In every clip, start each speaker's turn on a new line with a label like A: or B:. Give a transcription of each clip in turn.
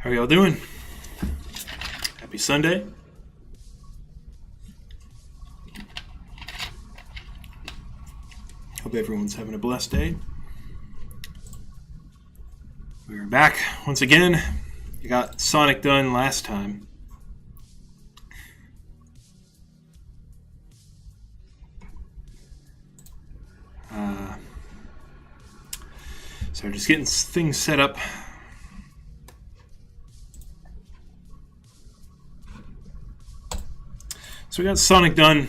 A: How are y'all doing? Happy Sunday. Hope everyone's having a blessed day. We're back once again. I got Sonic done last time. So just getting things set up. So we got Sonic done,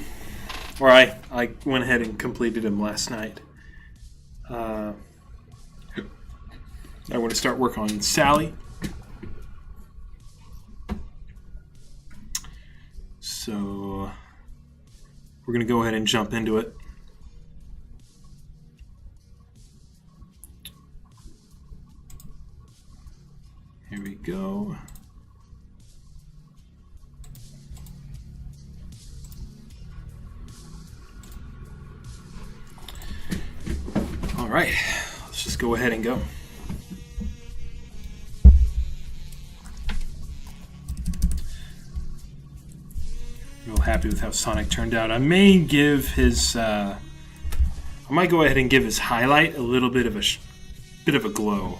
A: or I went ahead and completed him last night. I want to start work on Sally. So we're going to go ahead and jump into it. Here we go. All right, let's just go ahead and go. Real happy with how Sonic turned out. I may give his, I might go ahead and give his highlight a little bit of a glow.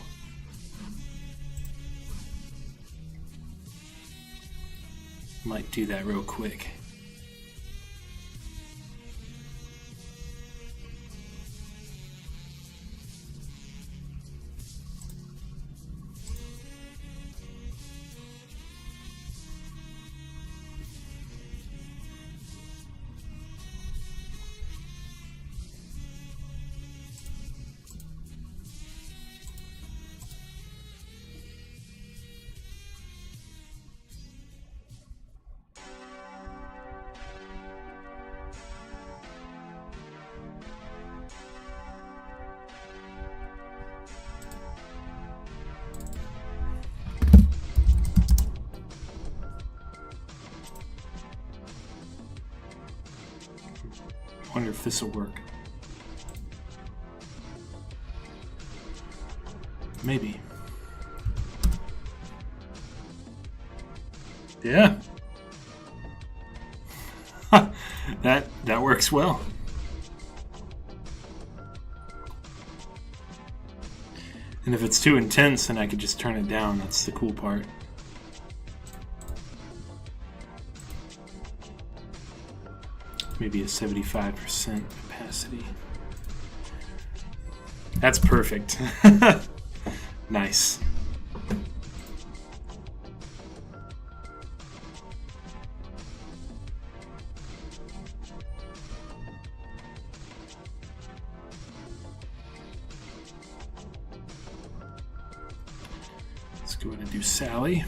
A: Might do that real quick. Wonder if this will work. Maybe. Yeah. that works well. And if it's too intense, then I could just turn it down. That's the cool part. Maybe a 75% capacity. That's perfect. Nice. Let's go ahead and do Sally.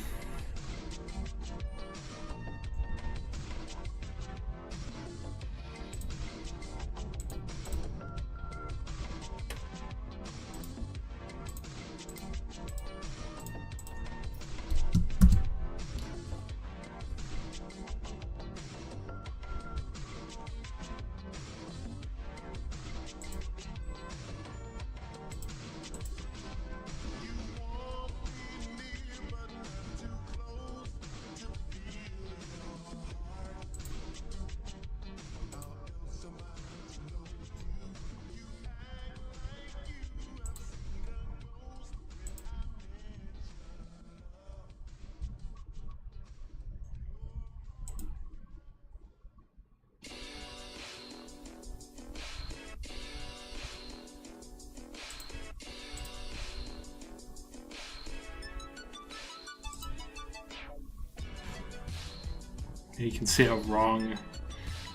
A: You can see how wrong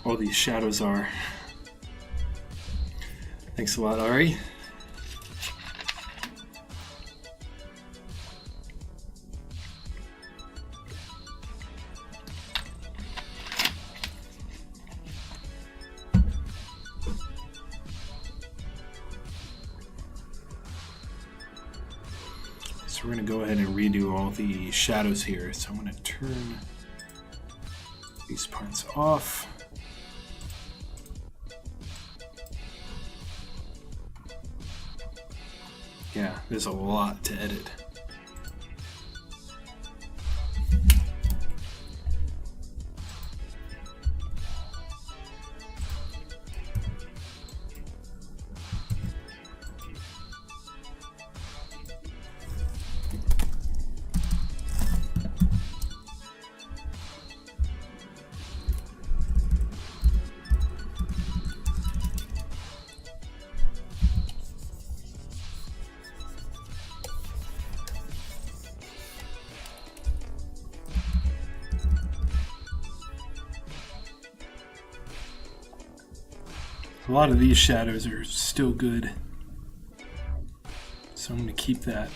A: all these shadows are. Thanks a lot, Ari. So we're going to go ahead and redo all the shadows here. So I'm going to turn these parts off. Yeah, there's a lot to edit. A lot of these shadows are still good, so I'm going to keep that.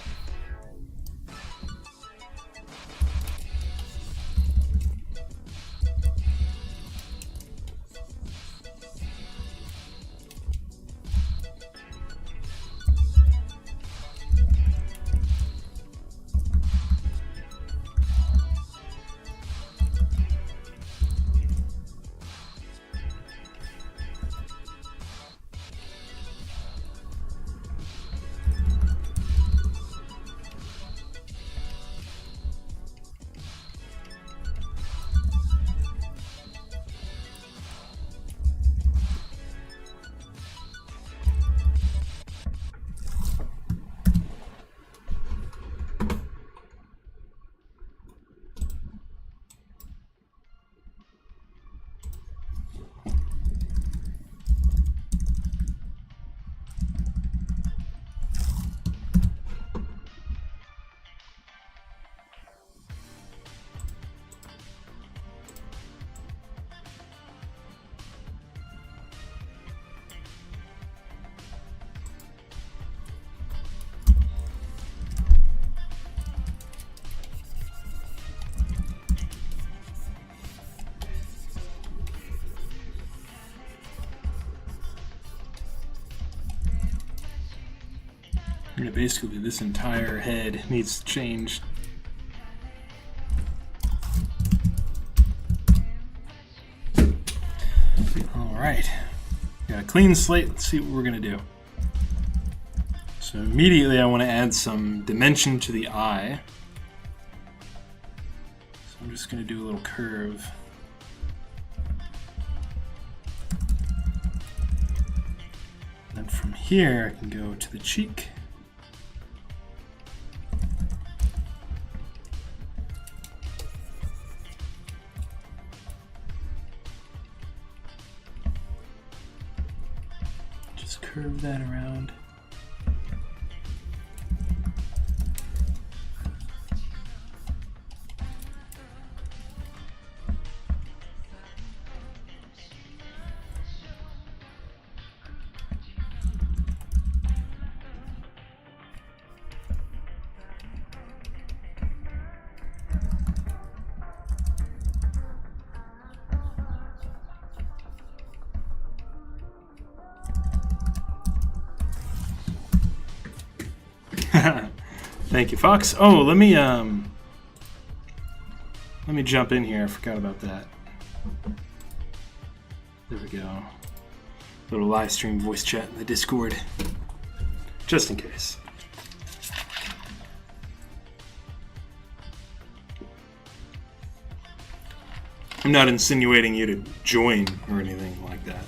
A: Basically, this entire head needs to change. Alright. Got a clean slate. Let's see what we're going to do. So immediately I want to add some dimension to the eye. So I'm just going to do a little curve. Then from here I can go to the cheek. Just curve that around. Thank you, Fox. Oh, let me jump in here. I forgot about that. There we go. Little live stream voice chat in the Discord, just in case. I'm not insinuating you to join or anything like that.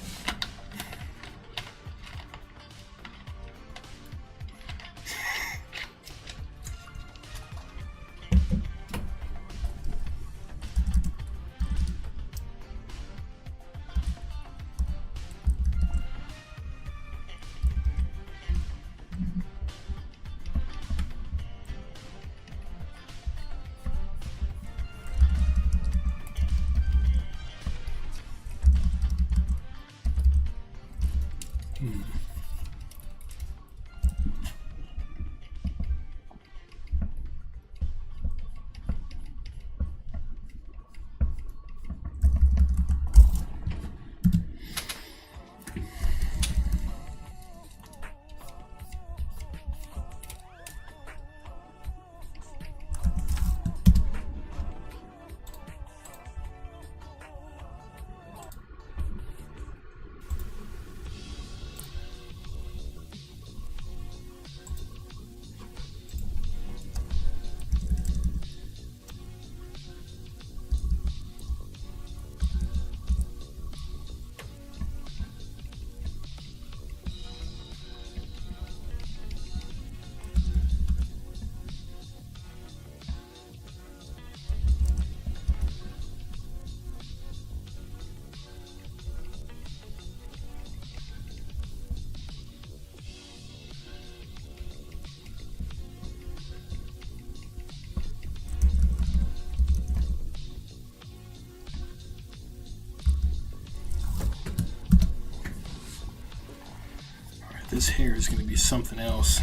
A: This hair is going to be something else.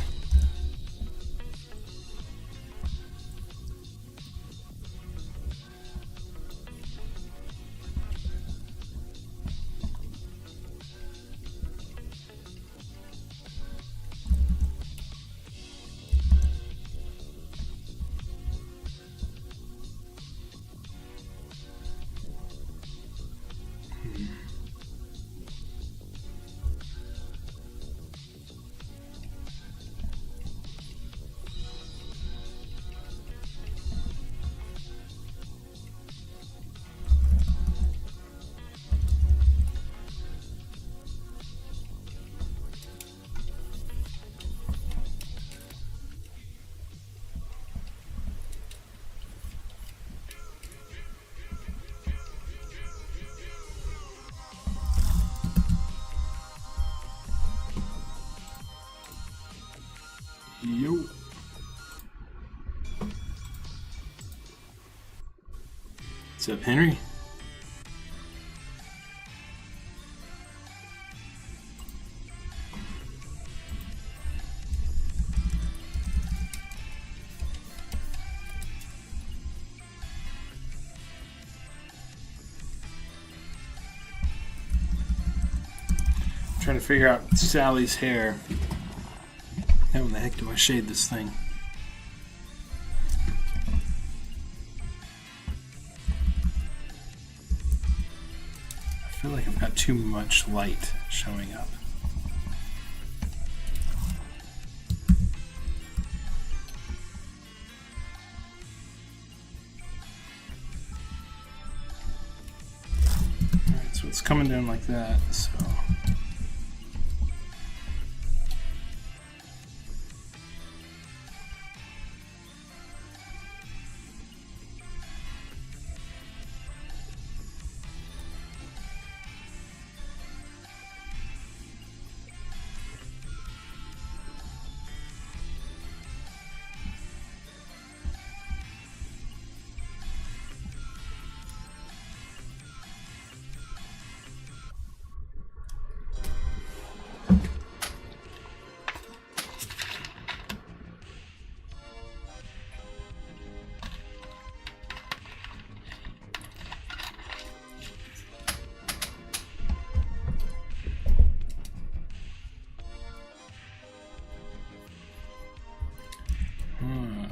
A: Yo. What's up, Henry? Trying to figure out Sally's hair. How in the heck do I shade this thing? I feel like I've got too much light showing up. Alright, so it's coming down like that, so...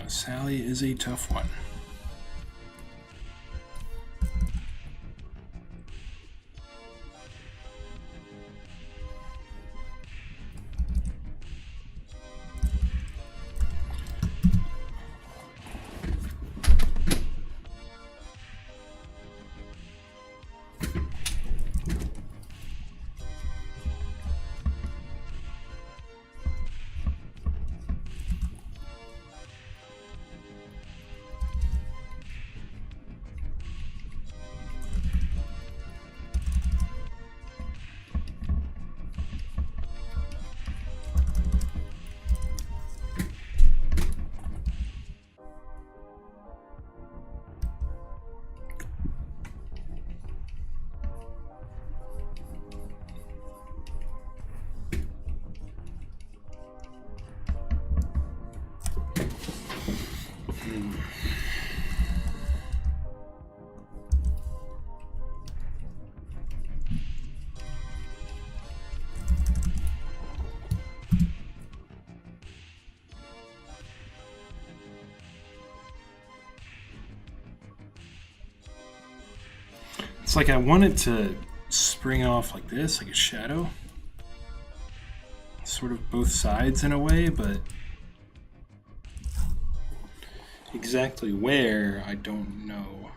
A: Sally is a tough one. It's like I want it to spring off like this, like a shadow. Sort of both sides in a way, but exactly where, I don't know.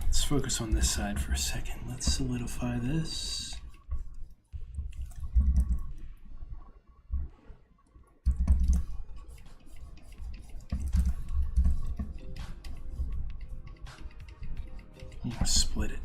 A: Let's focus on this side for a second. Let's solidify this. Split it.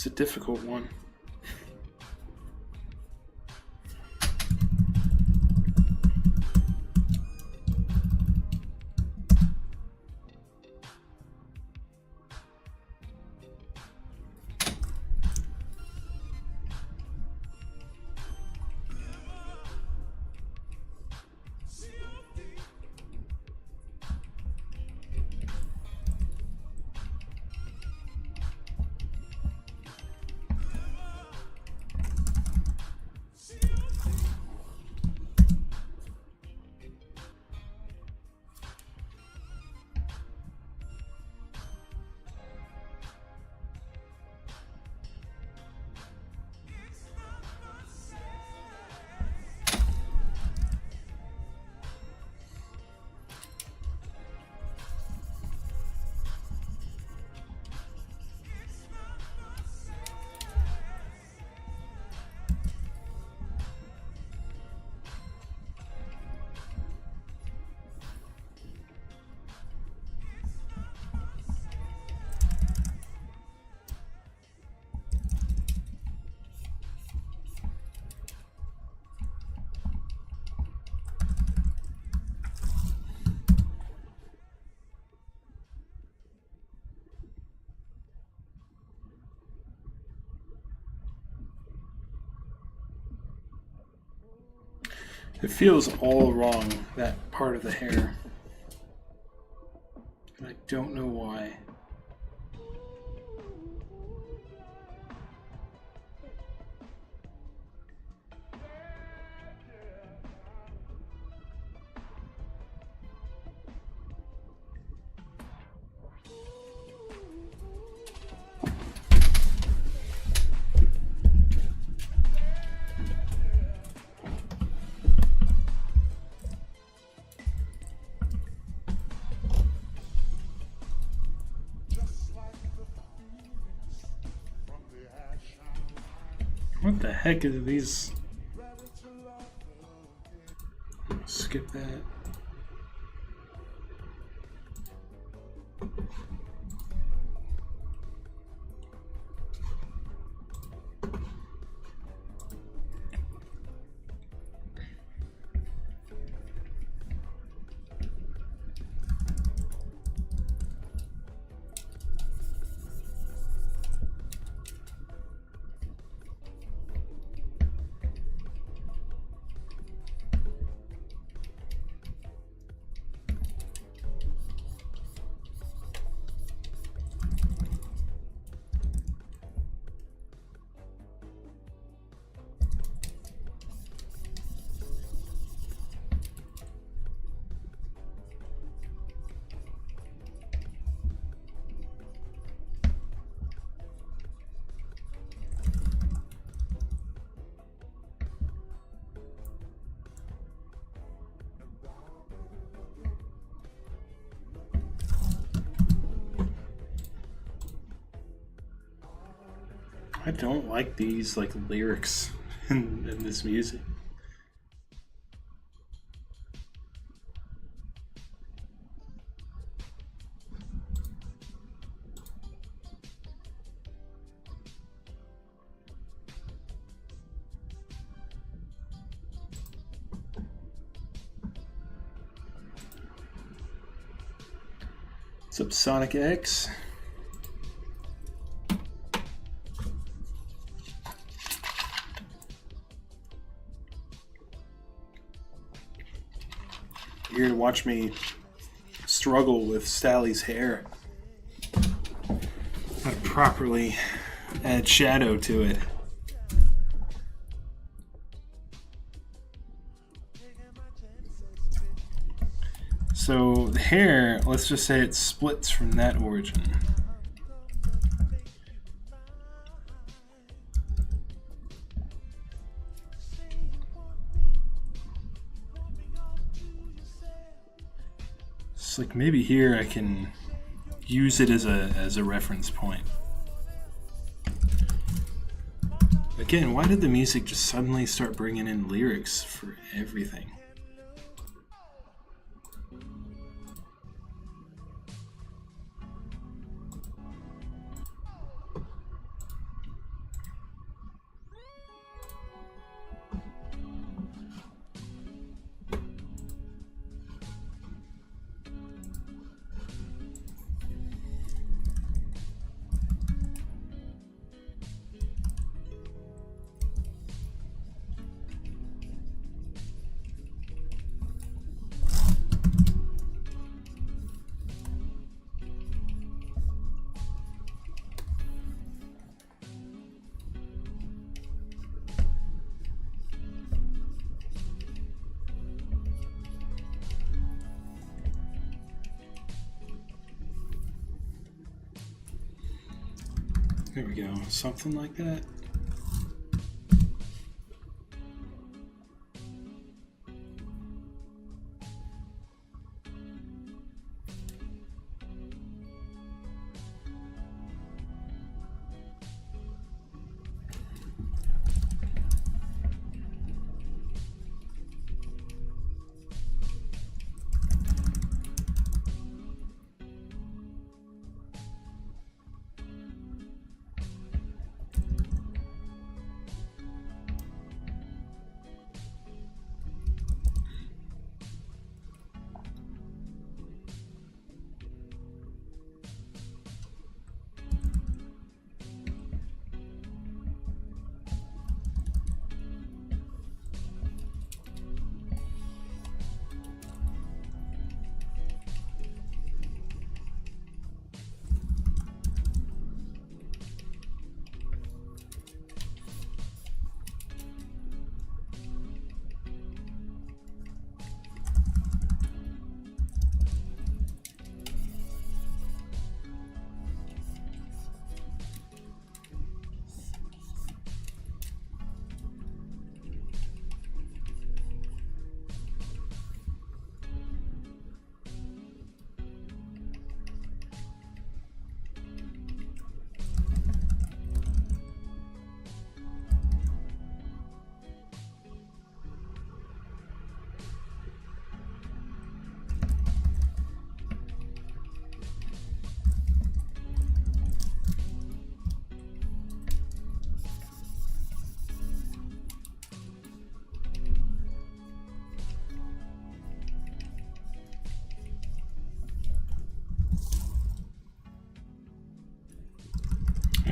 A: It's a difficult one. It feels all wrong, that part of the hair. And I don't know why. What the heck are these? Skip that. I don't like these like lyrics in this music. What's up, Sonic X? You're here to watch me struggle with Sally's hair. How to properly add shadow to it. So the hair, let's just say it splits from that origin. It's like maybe here I can use it as a reference point. Again, why did the music just suddenly start bringing in lyrics for everything? There we go, something like that.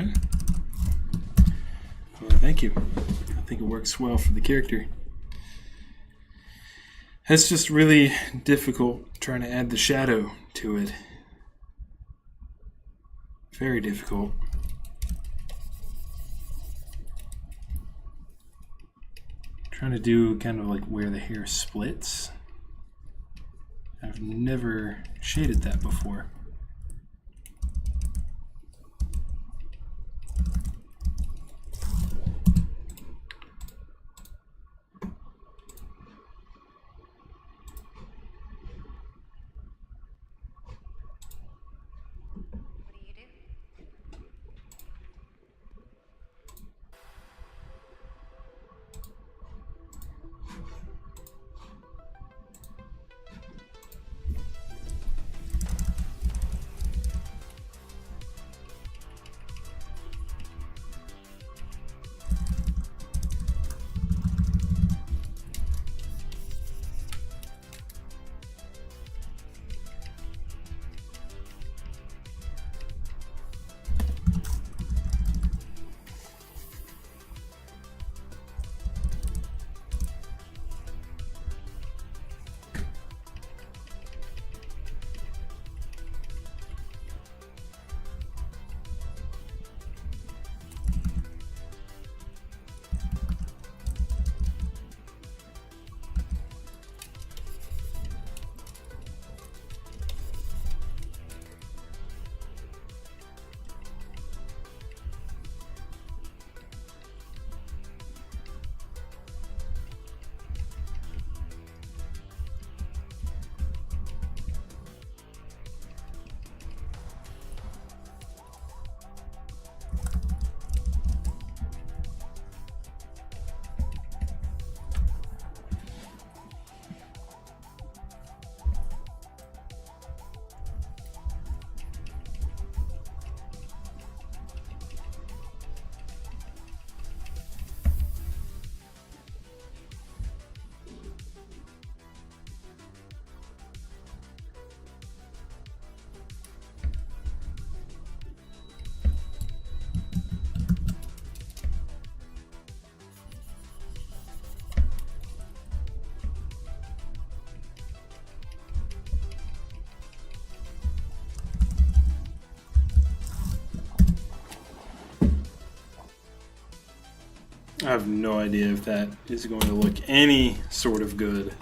A: Okay. Well, thank you. I think it works well for the character. It's just really difficult trying to add the shadow to it. Very difficult. Trying to do kind of like where the hair splits. I've never shaded that before. I have no idea if that is going to look any sort of good.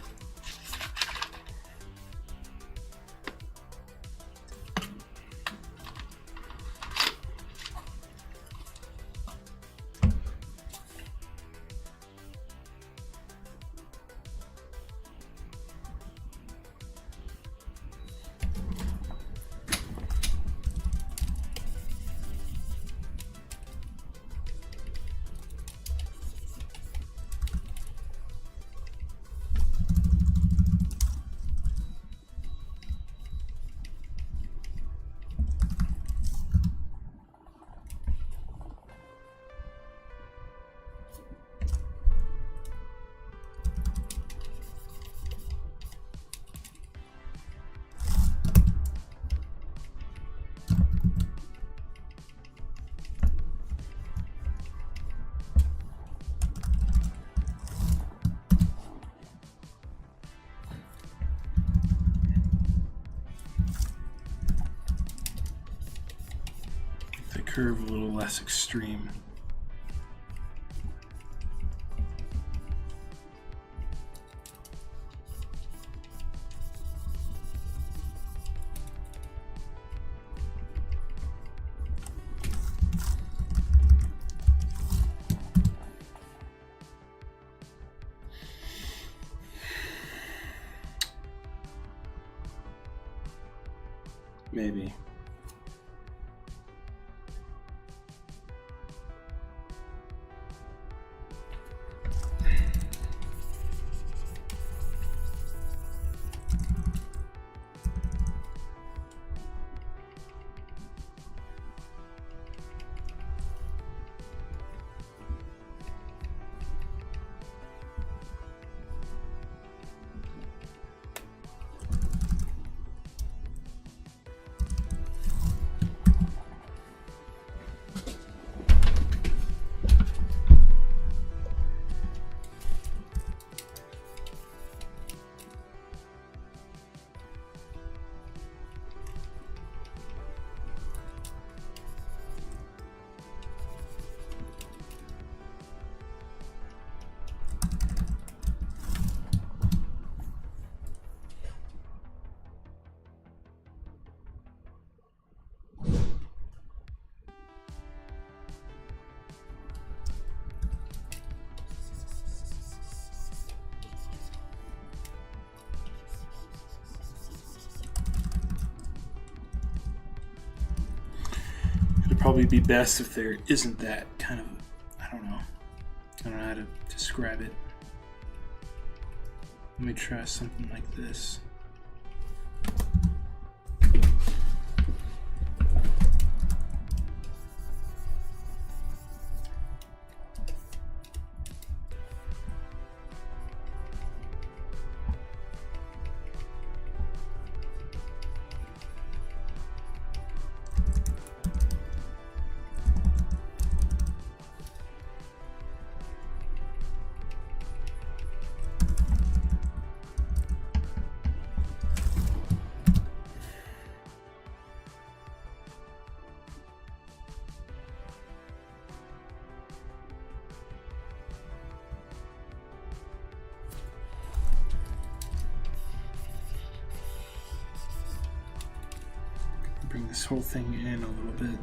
A: The curve a little less extreme. Maybe. probably be best if there isn't that kind of, I don't know how to describe it. Let me try something like this. Bring this whole thing in a little bit.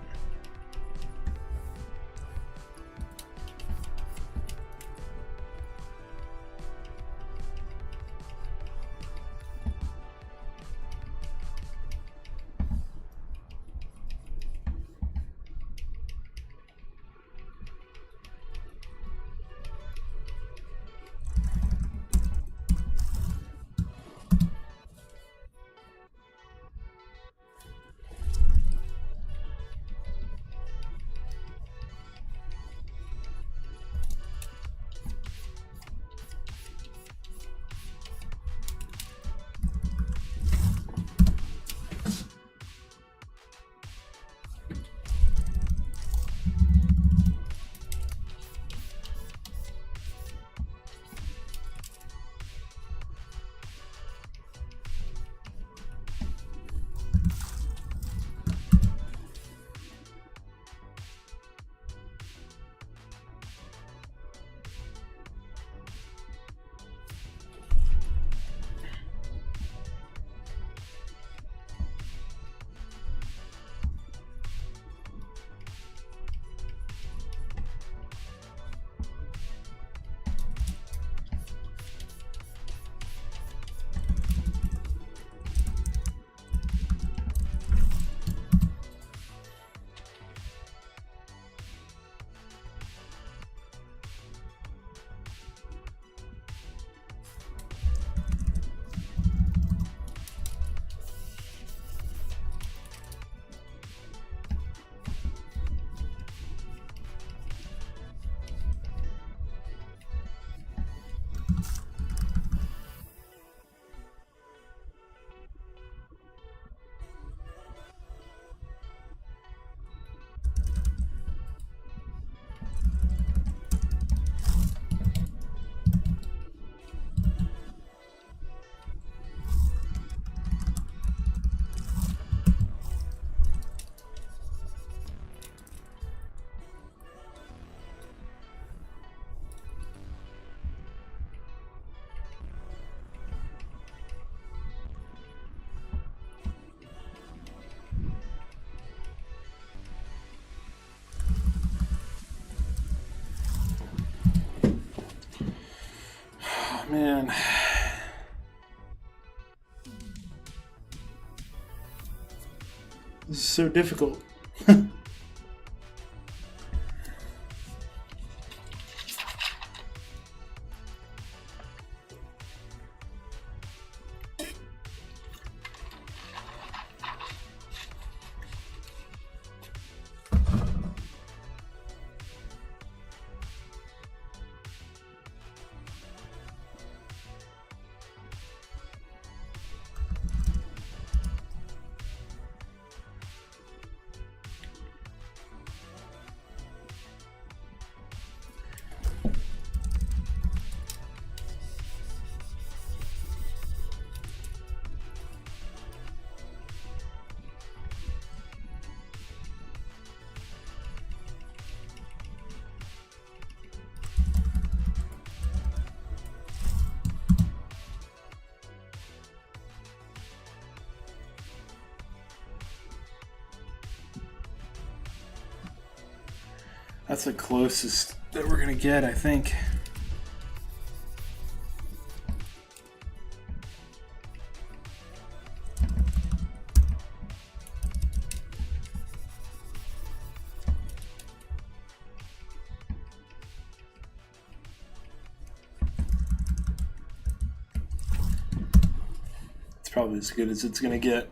A: Man. This is so difficult. That's the closest that we're gonna get, I think. probably as good as it's going to get.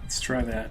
A: Let's try that.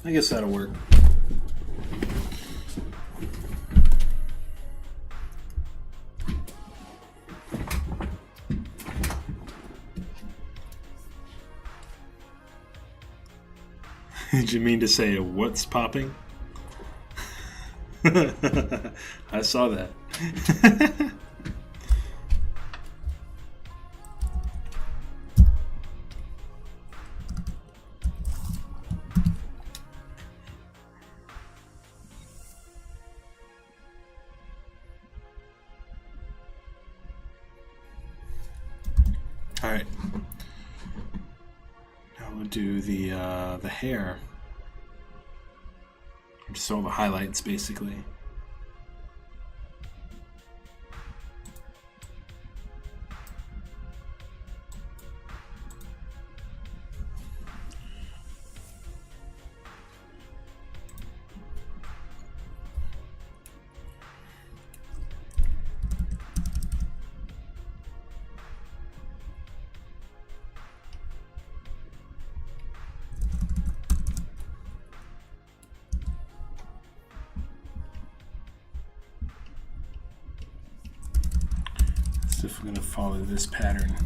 A: I guess that'll work. Did you mean to say what's popping? I saw that. All right. Now we'll do the hair. Just all the highlights, basically. So if we're going to follow this pattern.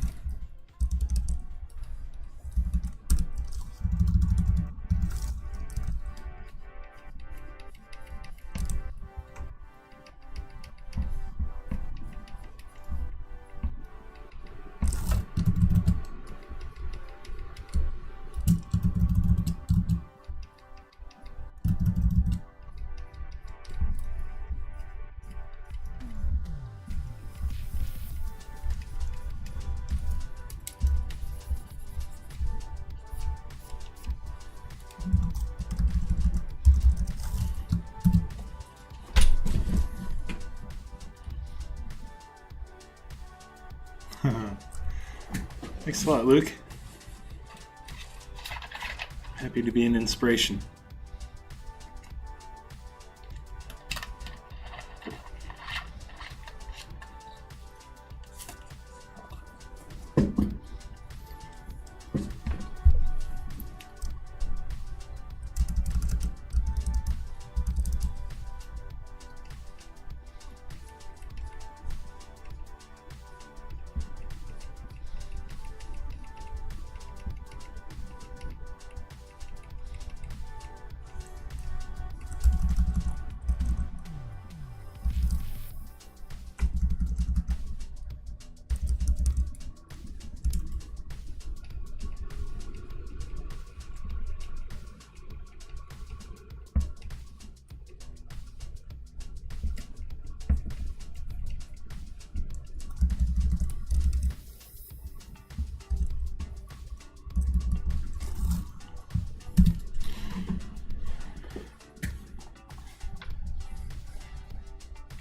A: Thanks a lot, Luke. Happy to be an inspiration.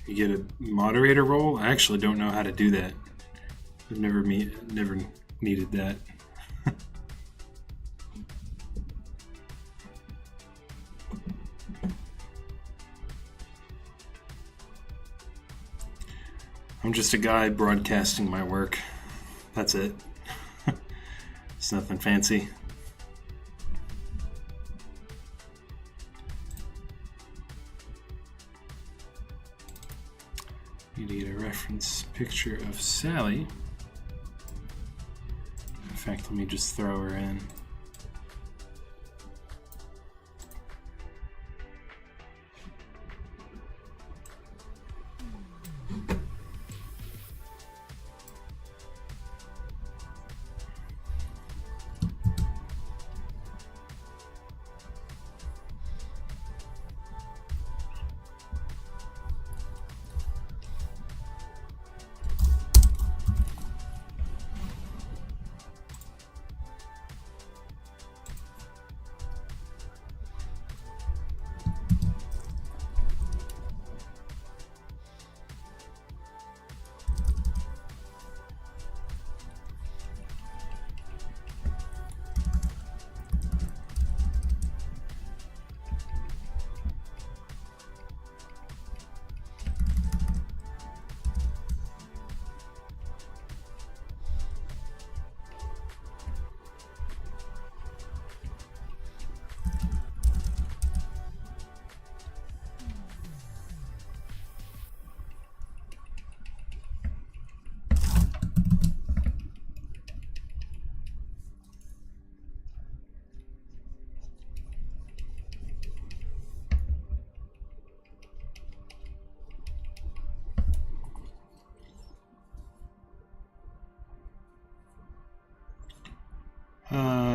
A: You get a moderator role? I actually don't know how to do that. I've never needed that. I'm just a guy broadcasting my work. That's it. It's nothing fancy. You need a reference picture of Sally. In fact, let me just throw her in.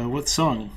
A: What song?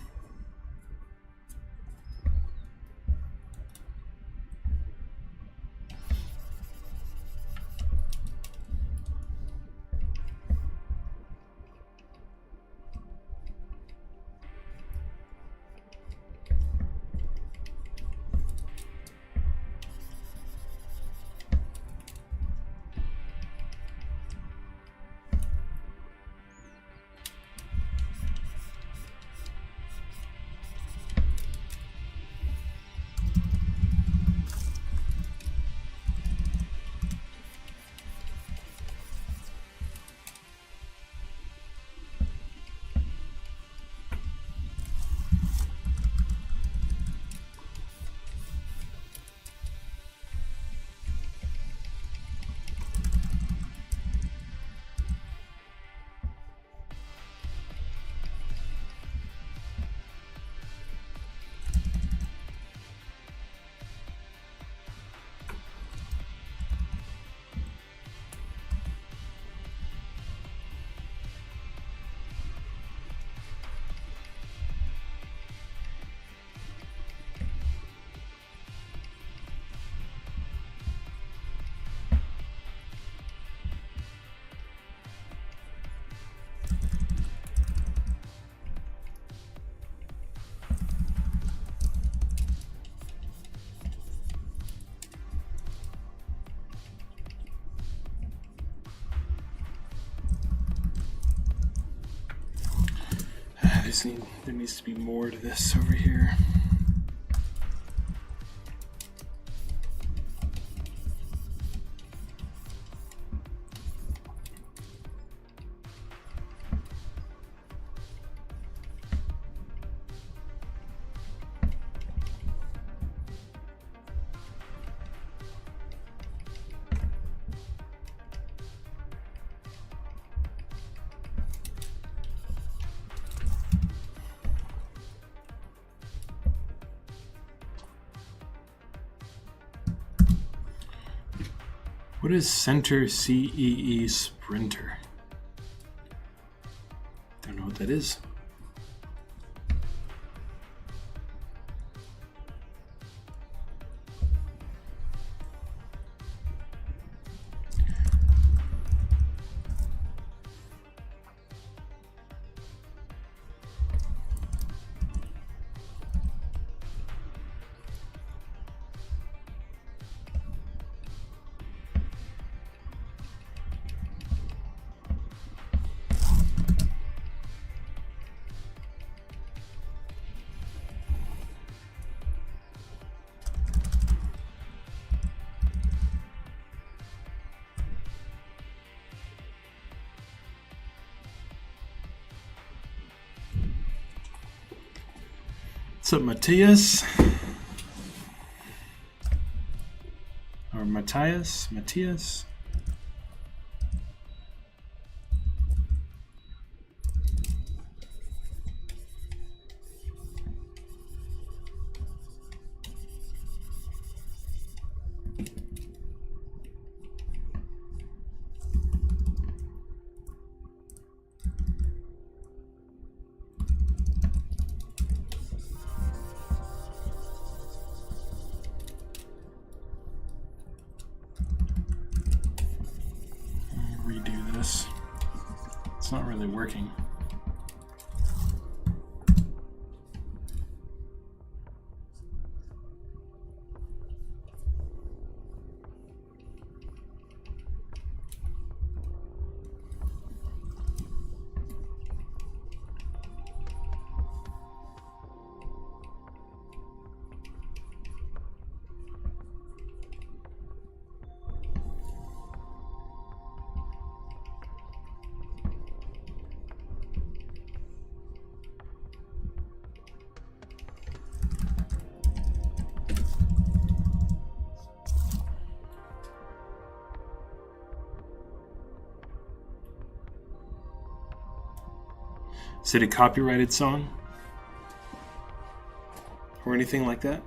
A: there needs to be more to this over here. What is Center CEE Sprinter? Don't know what that is. What's up, Matthias? Or Matthias? Matthias? Redo this. It's not really working. Is it a copyrighted song? Or anything like that?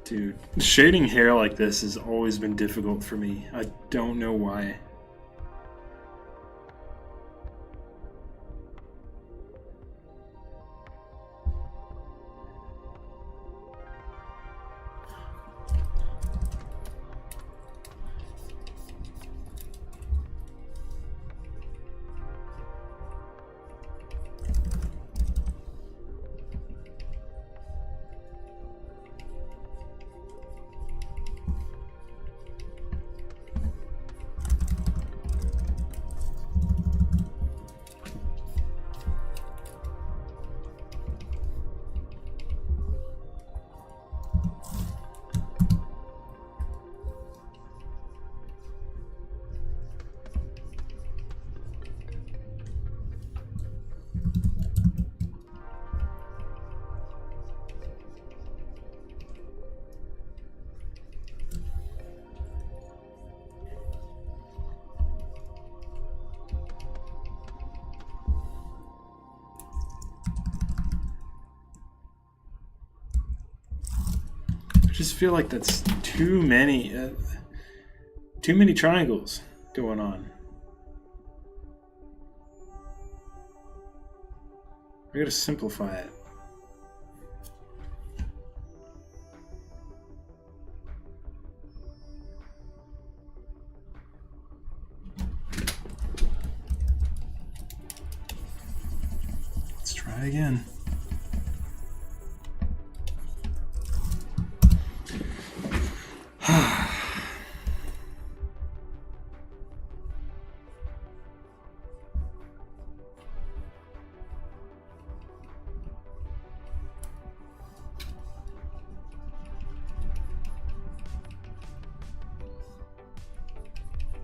A: Dude, shading hair like this has always been difficult for me. I don't know why. I just feel like that's too many triangles going on. I gotta simplify it. Let's try again.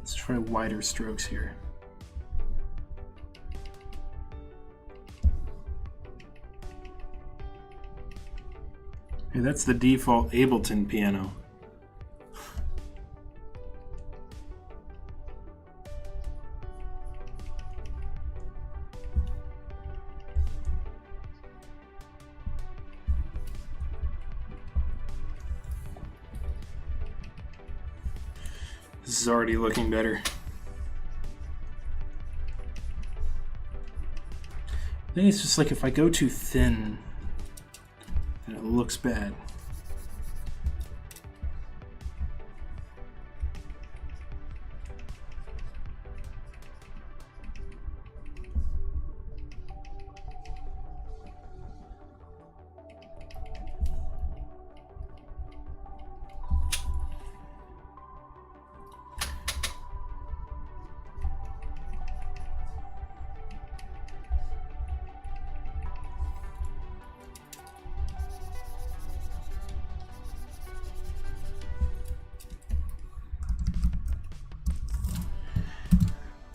A: Let's try wider strokes here. Hey, that's the default Ableton piano. This is already looking better. I think it's just like if I go too thin, then it looks bad.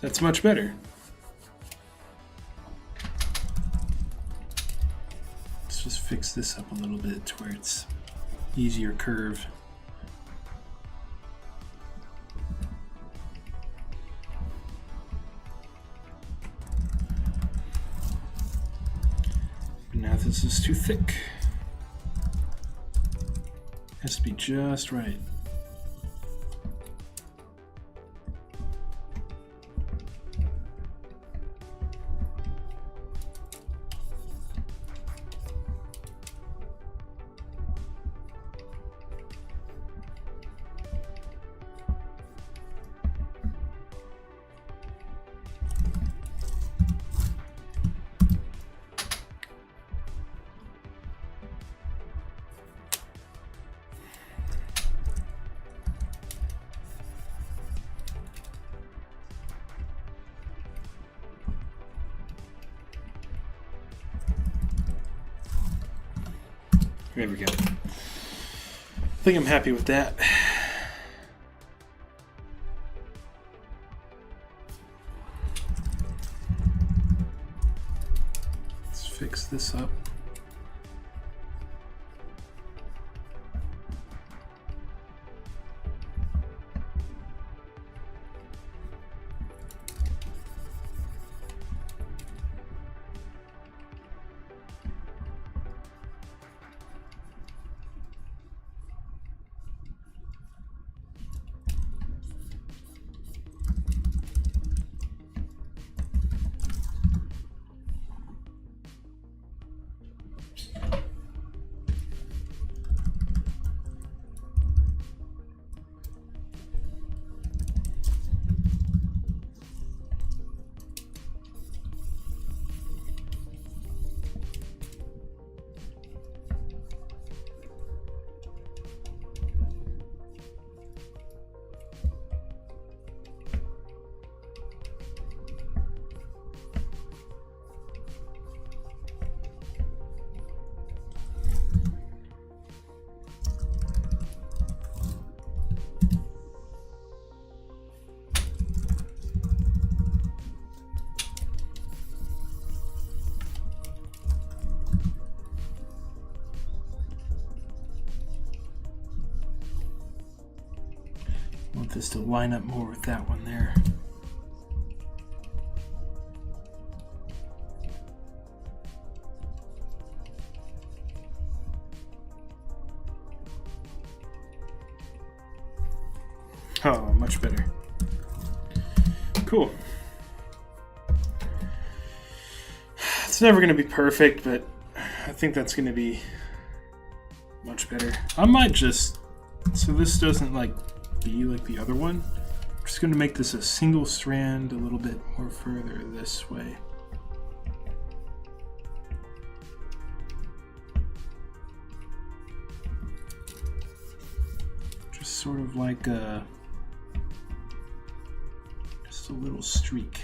A: That's much better. Let's just fix this up a little bit to where it's easier curve. But now this is too thick. Has to be just right. There we go. I think I'm happy with that. Let's fix this up. I want this to line up more with that one there. Oh, much better. Cool. Let's It's never going to be perfect, but I think that's going to be much better. I might just, so this doesn't like be like the other one, I'm just going to make this a single strand a little bit more further this way. Just sort of like just a little streak.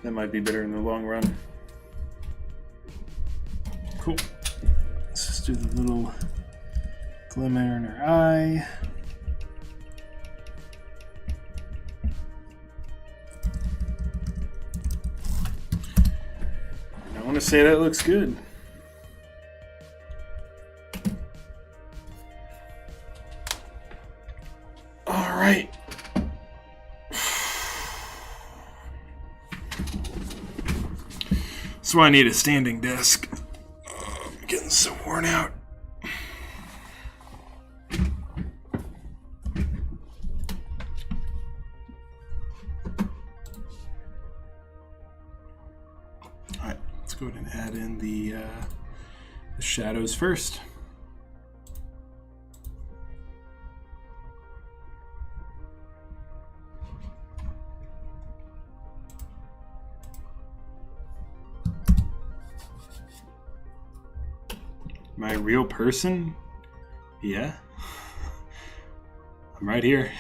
A: That might be better in the long run. Cool. Let's just do the little glimmer in her eye. And I want to say that looks good. All right. That's why I need a standing desk. I'm getting so worn out. Alright, let's go ahead and add in the shadows first. Am I a real person? Yeah. I'm right here.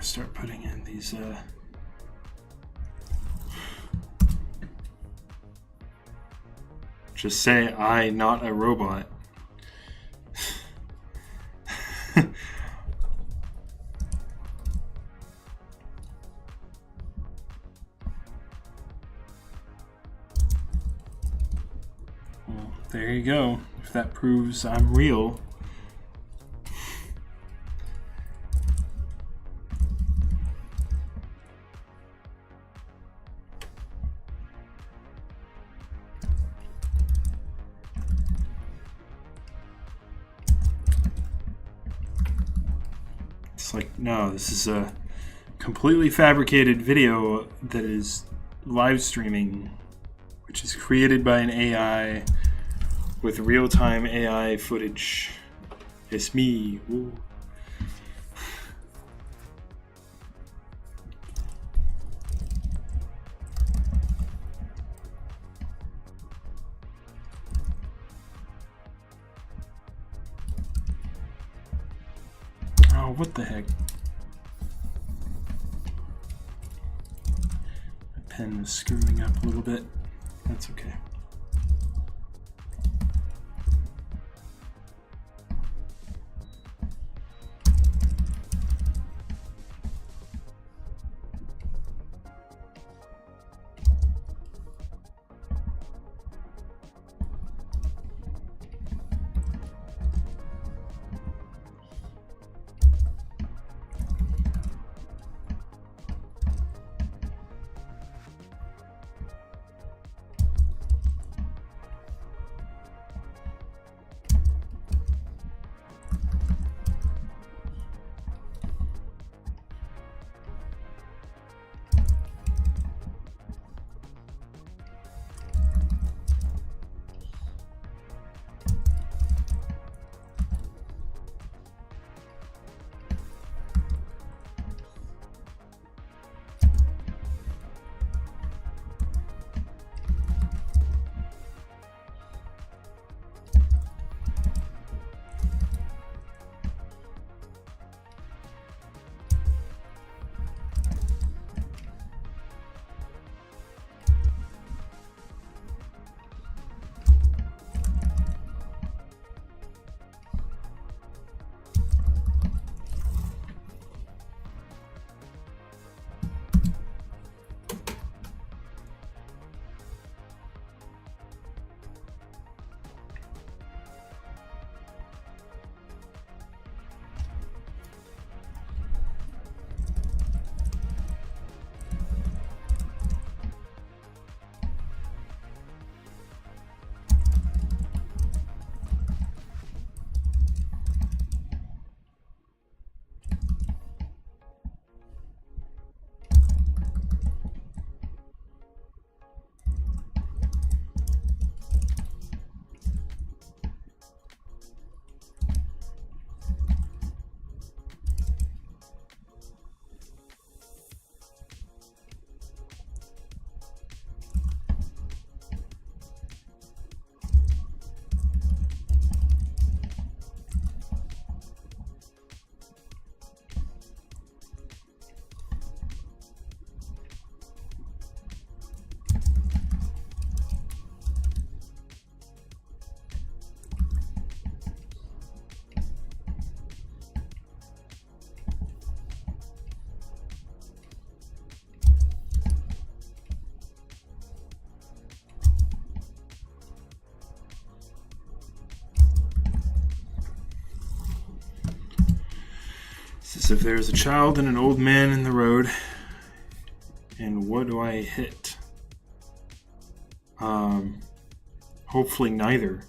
A: Start putting in these just say I not a robot. Well, there you go. If that proves I'm real. Like, no, this is a completely fabricated video that is live streaming, which is created by an AI with real-time AI footage. It's me. Woo. Oh, what the heck? My pen was screwing up a little bit. That's okay. Says if there's a child and an old man in the road, and what do I hit? Hopefully neither.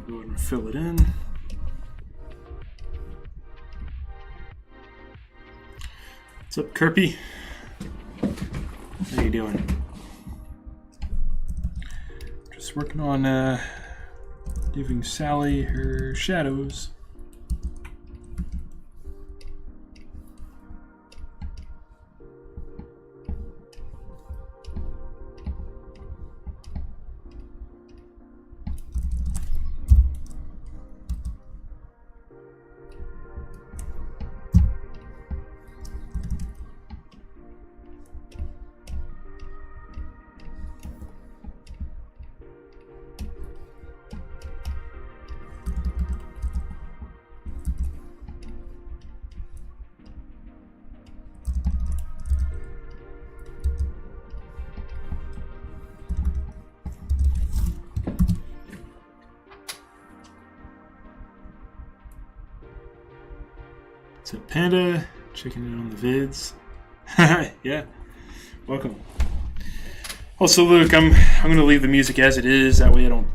A: Go ahead and fill it in. What's up, Kirby? How you doing? Just working on giving Sally her shadows. What's up, Panda? Checking in on the vids. Yeah, welcome. Also, Luke, I'm going to leave the music as it is. That way I don't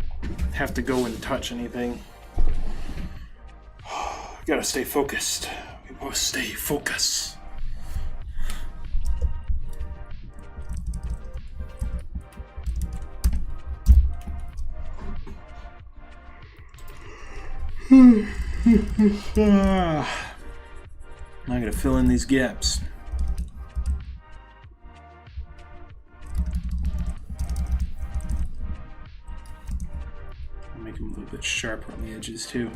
A: have to go and touch anything. We gotta stay focused. We must stay focused. Now I gotta fill in these gaps. Make them a little bit sharper on the edges too.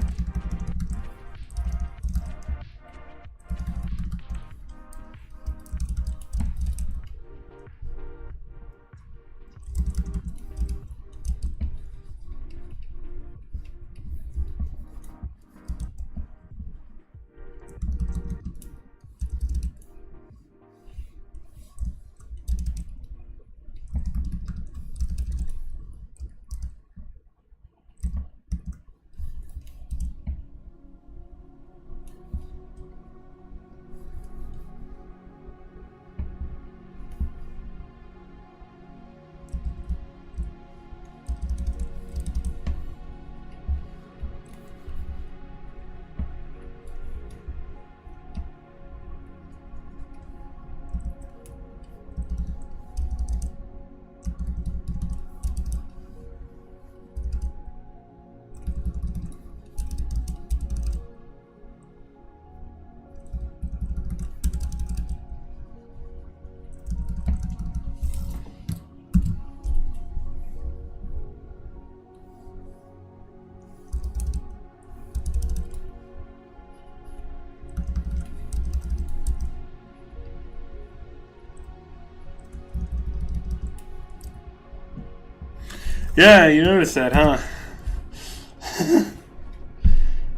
A: Yeah, you noticed that, huh?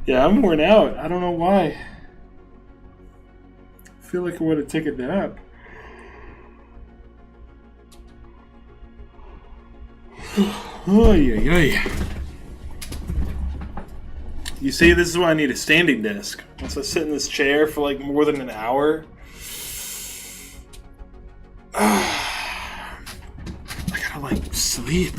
A: Yeah, I'm worn out. I don't know why. I feel like I want to take a nap. Oh, yeah. You see, this is why I need a standing desk. Once I sit in this chair for like more than an hour, I gotta like sleep.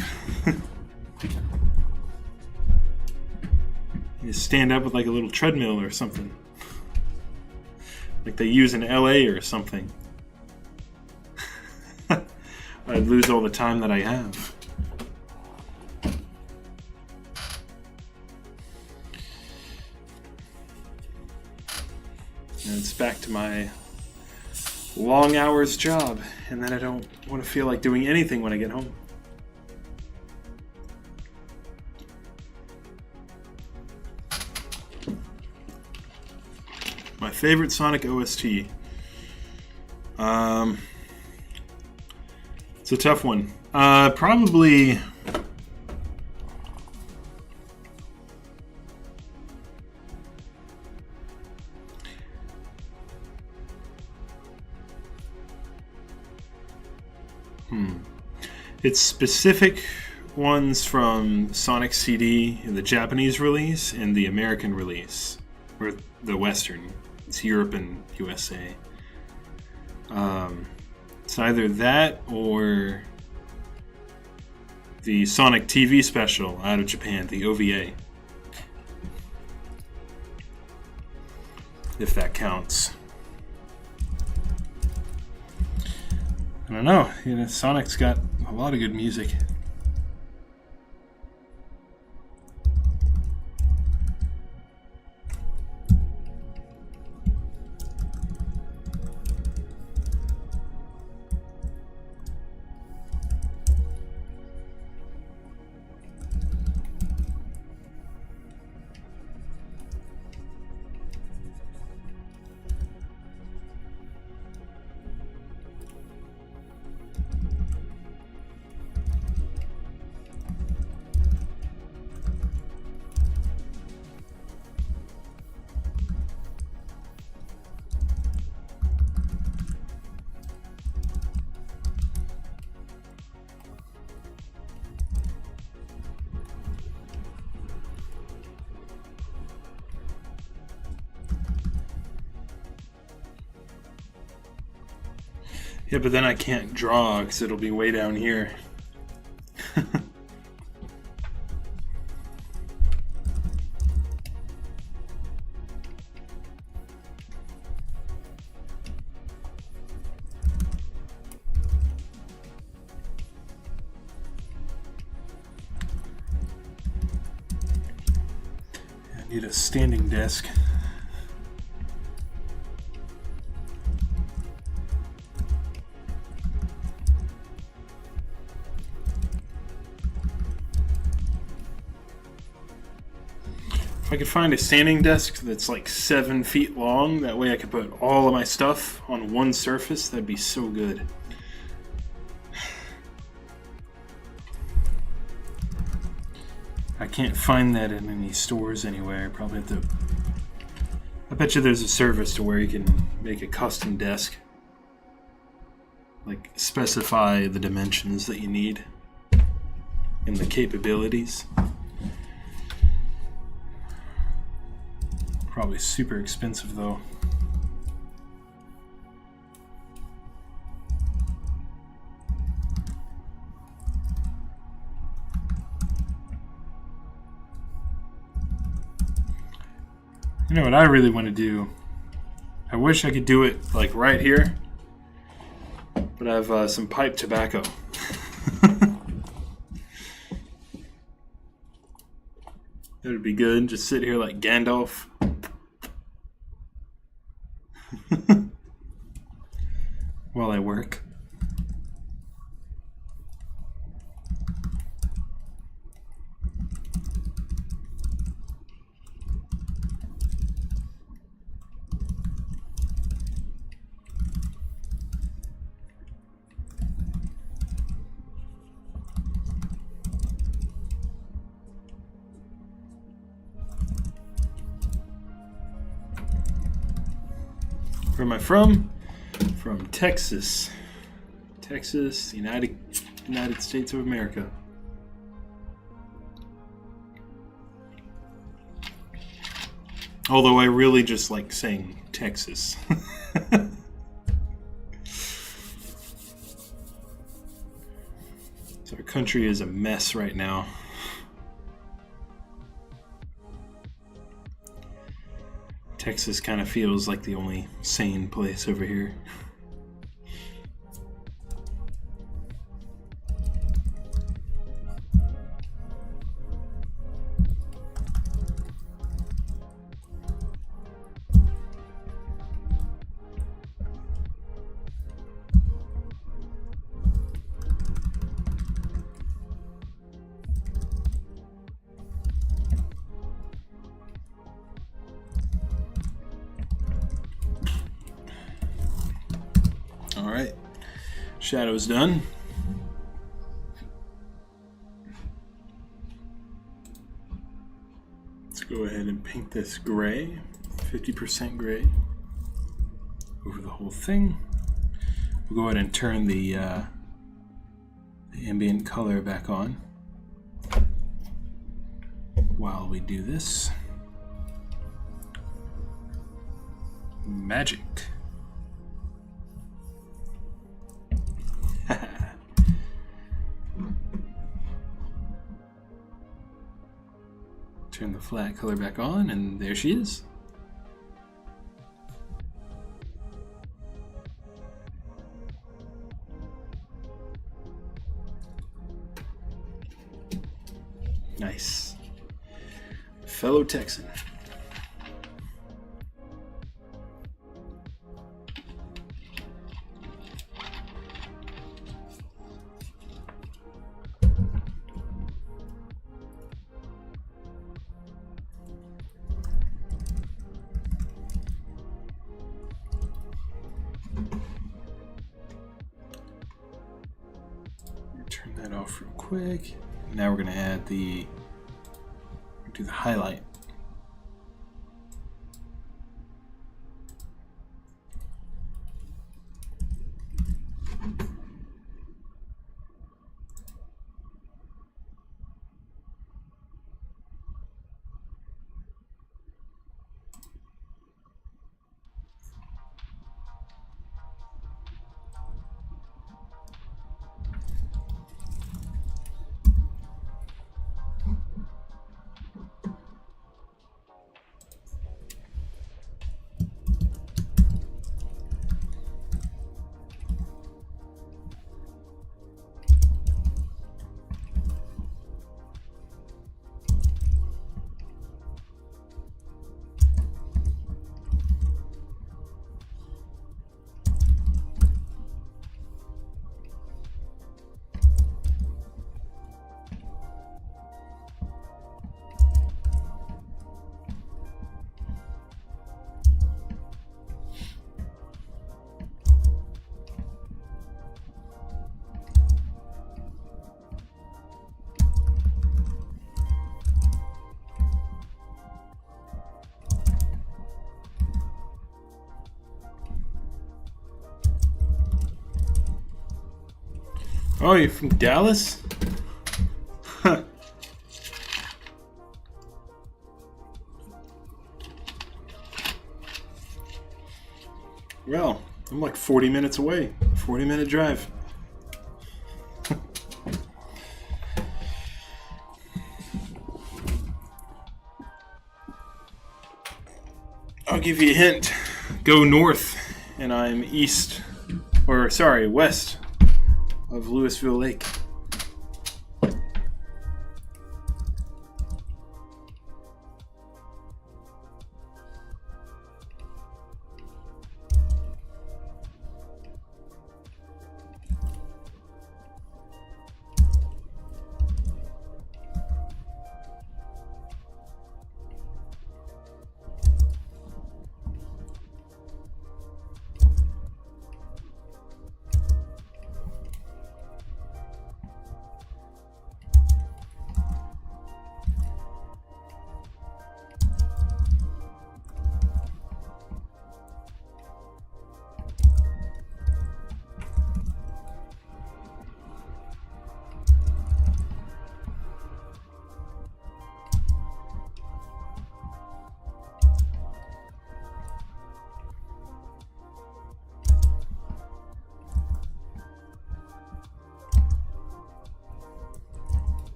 A: You stand up with like a little treadmill or something, like they use in LA or something. I'd lose all the time that I have. And it's back to my long hours job, and then I don't want to feel like doing anything when I get home. My favorite Sonic OST. It's a tough one. Probably. It's specific ones from Sonic CD in the Japanese release and the American release, or the Western. It's Europe and USA. It's either that or the Sonic TV special out of Japan, the OVA. If that counts. I don't know. Sonic's got a lot of good music. Yeah, but then I can't draw because it'll be way down here. I need a standing desk. If I could find a standing desk that's like 7 feet long, that way I could put all of my stuff on one surface, that'd be so good. I can't find that in any stores anywhere. Probably have to... I bet you there's a service to where you can make a custom desk. Like, specify the dimensions that you need and the capabilities. Probably super expensive though. You know what I really want to do? I wish I could do it like right here, but I have some pipe tobacco. That would be good. Just sit here like Gandalf. While I work. Where am I from? From Texas. Texas, United States of America. Although I really just like saying Texas. So our country is a mess right now. Texas kind of feels like the only sane place over here. Alright, shadow's done. Let's go ahead and paint this gray, 50% gray, over the whole thing. We'll go ahead and turn the ambient color back on while we do this. Magic. Turn the flat color back on, and there she is. Nice. Fellow Texan. Turn that off real quick. Now we're going to add do the highlight. Oh, you're from Dallas? Huh. Well, I'm like 40 minutes away. 40-minute drive. I'll give you a hint. Go north, and I'm west of Louisville Lake.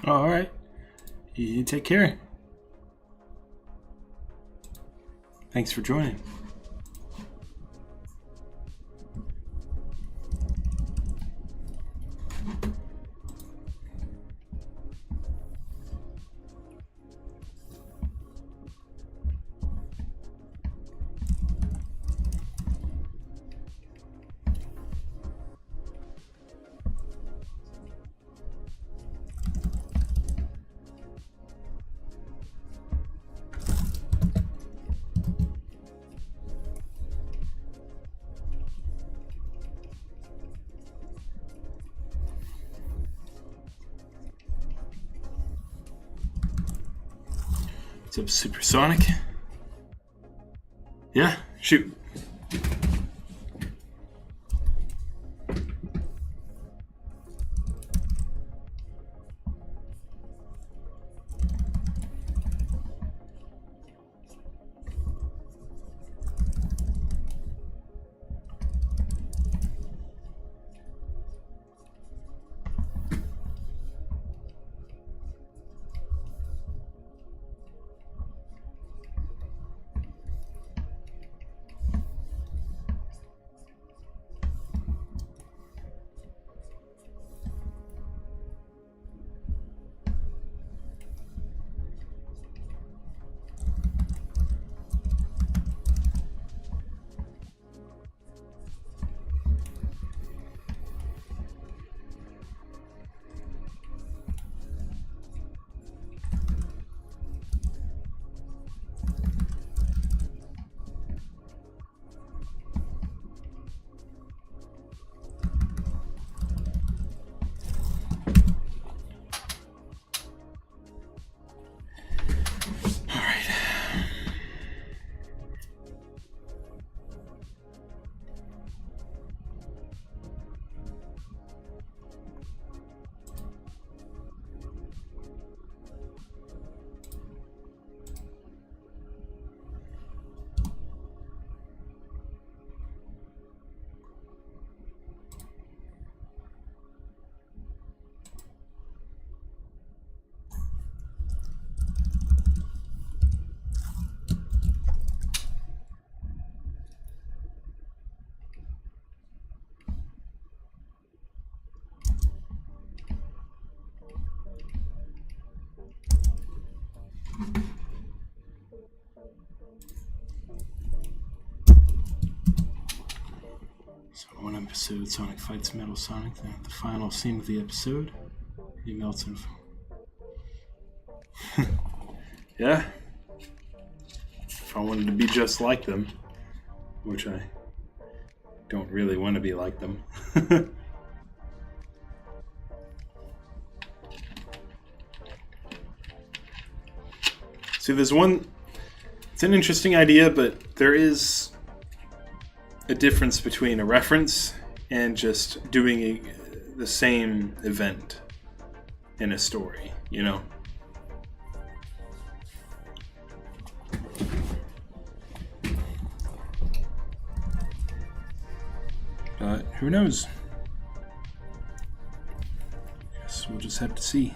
A: All right. You take care. Thanks for joining. What's up, Supersonic? Yeah, shoot. episode. Sonic fights Metal Sonic. Then at the final scene of the episode, he melts in. Yeah. If I wanted to be just like them, which I don't really want to be like them. See, there's one. It's an interesting idea, but there is a difference between a reference and just doing the same event in a story, you know? But who knows? Guess we'll just have to see.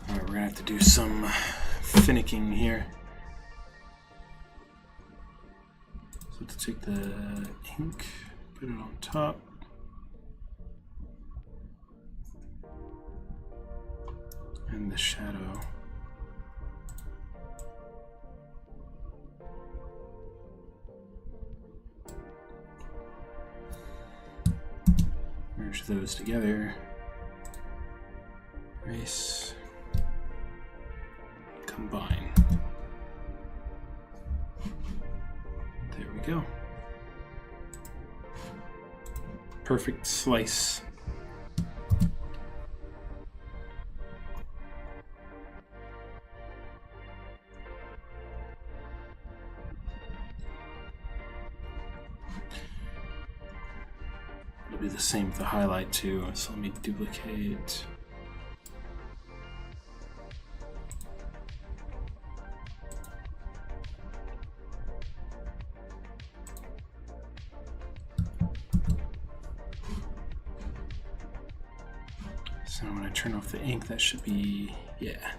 A: Alright, we're gonna have to do some finicking here. So to take the ink, put it on top. And the shadow. Merge those together. Erase. Combine. There we go. Perfect slice. It'll be the same with the highlight too, so let me duplicate. So when I turn off the ink, that should be, yeah,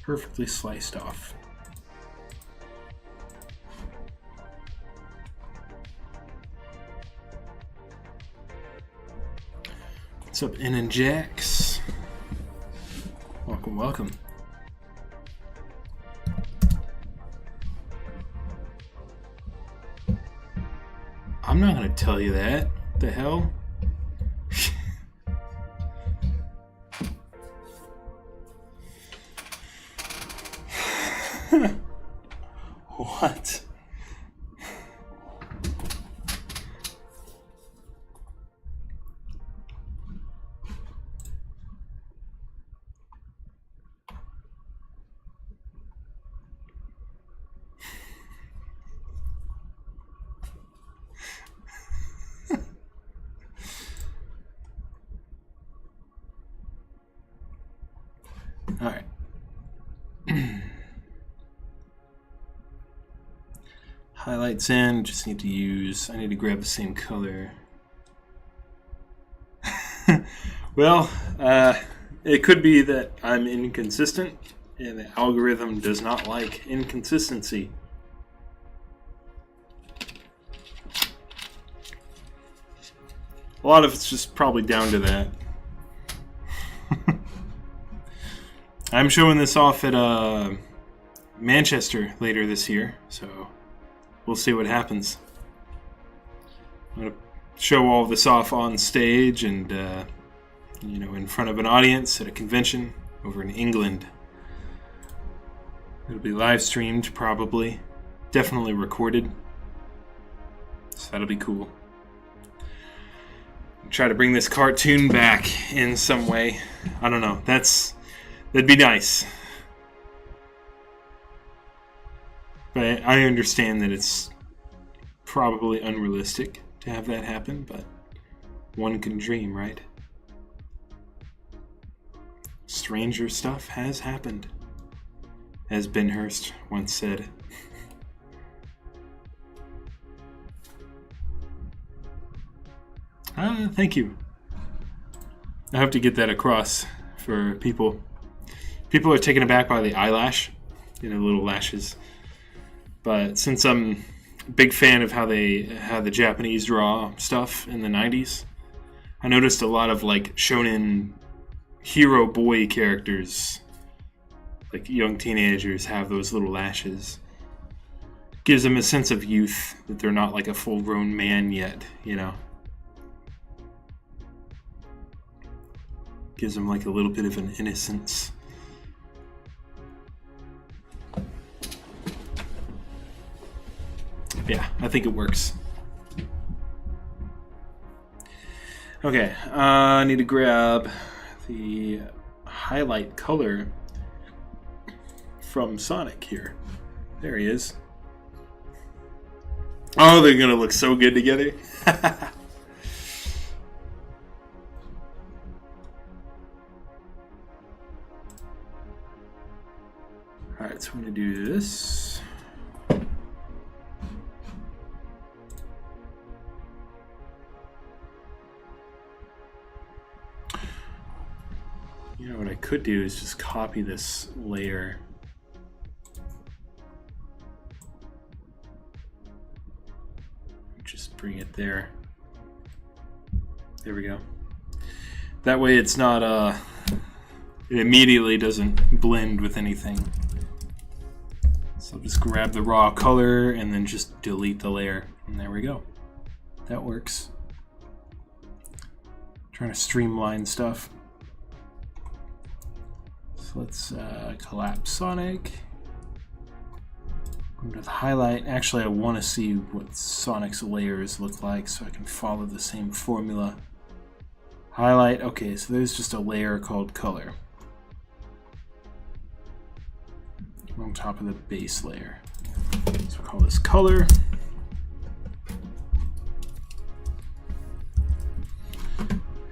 A: perfectly sliced off. What's up, N and Jax? Welcome, welcome. I'm not gonna tell you that. What the hell? What? All right. Highlights in, just need to use, I need to grab the same color. Well, it could be that I'm inconsistent and the algorithm does not like inconsistency. A lot of it's just probably down to that. I'm showing this off at Manchester later this year, so we'll see what happens. I'm going to show all of this off on stage and, you know, in front of an audience at a convention over in England. It'll be live streamed, probably. Definitely recorded. So that'll be cool. Try to bring this cartoon back in some way. I don't know. That'd be nice. But I understand that it's probably unrealistic to have that happen, but one can dream, right? Stranger stuff has happened, as Ben Hurst once said. Thank you. I hope to get that across for people. People are taken aback by the eyelash, you know, little lashes. But since I'm a big fan of how the Japanese draw stuff in the 90s, I noticed a lot of like shonen hero boy characters like young teenagers have those little lashes. Gives them a sense of youth, that they're not like a full-grown man yet, you know. Gives them like a little bit of an innocence. Yeah, I think it works. Okay, I need to grab the highlight color from Sonic here. There he is. Oh, they're gonna look so good together. Alright, so I'm gonna do this. You know what I could do is just copy this layer. Just bring it there. There we go. That way it's not, it immediately doesn't blend with anything. So just grab the raw color and then just delete the layer. And there we go. That works. Trying to streamline stuff. So let's collapse Sonic. Go to the highlight. Actually, I want to see what Sonic's layers look like so I can follow the same formula. Highlight. Okay, so there's just a layer called color on top of the base layer. So we'll call this color.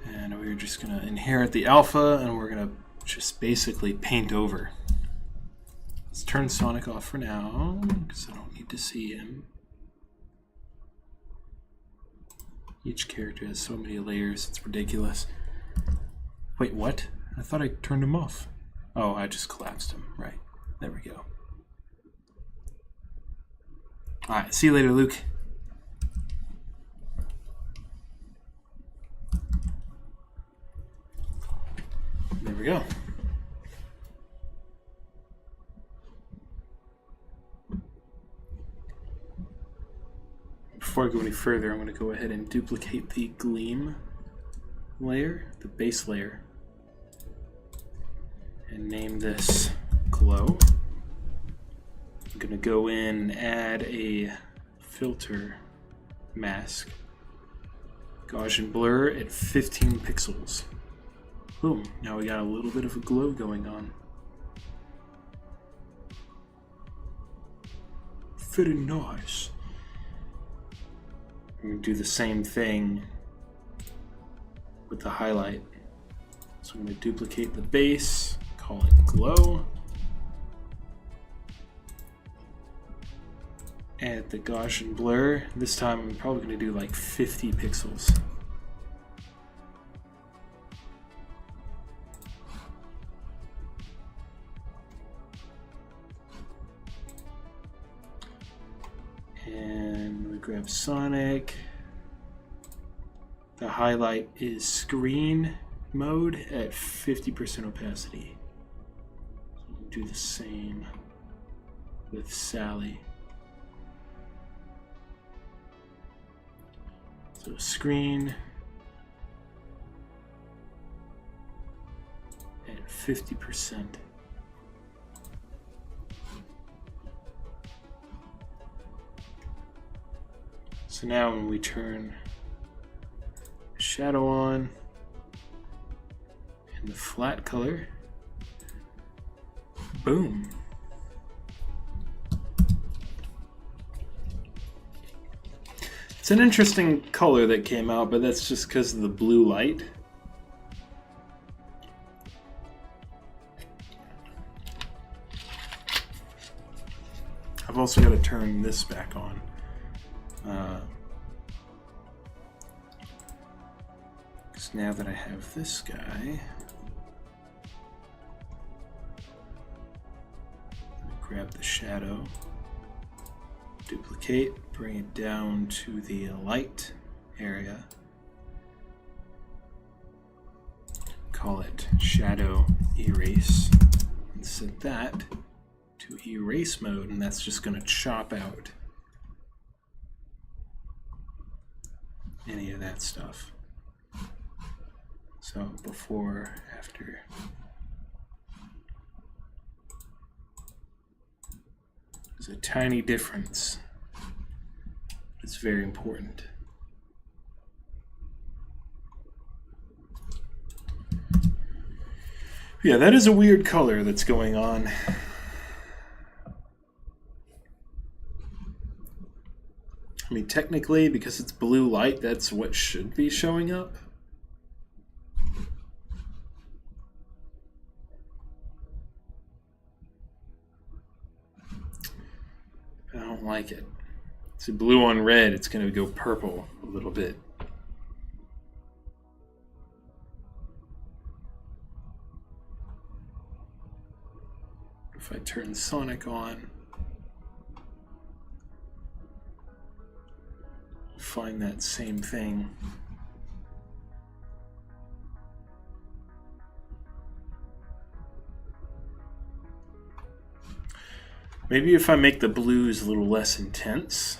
A: And we're just going to inherit the alpha and we're going to just basically paint over. Let's turn Sonic off for now because I don't need to see him. Each character has so many layers, it's ridiculous. Wait, what? I thought I turned him off. Oh, I just collapsed him. Right. There we go. Alright, see you later, Luke. There we go. Before I go any further, I'm going to go ahead and duplicate the gleam layer, the base layer, and name this glow. I'm going to go in and add a filter mask, Gaussian blur at 15 pixels. Boom, now we got a little bit of a glow going on. Very nice. I'm going to do the same thing with the highlight. So I'm going to duplicate the base, call it glow, add the Gaussian blur. This time I'm probably going to do like 50 pixels. And we grab Sonic. The highlight is screen mode at 50% opacity. So we'll do the same with Sally. So screen at 50%. So now when we turn shadow on and the flat color, boom. It's an interesting color that came out, but that's just because of the blue light. I've also got to turn this back on. Because now that I have this guy, grab the shadow, duplicate, bring it down to the light area, call it shadow erase, and set set that to erase mode, and that's just going to chop out any of that stuff. So before, after. There's a tiny difference. It's very important. Yeah, that is a weird color that's going on. I mean, technically, because it's blue light, that's what should be showing up. I don't like it. It's a blue on red, it's going to go purple a little bit. If I turn Sonic on, find that same thing. Maybe if I make the blues a little less intense,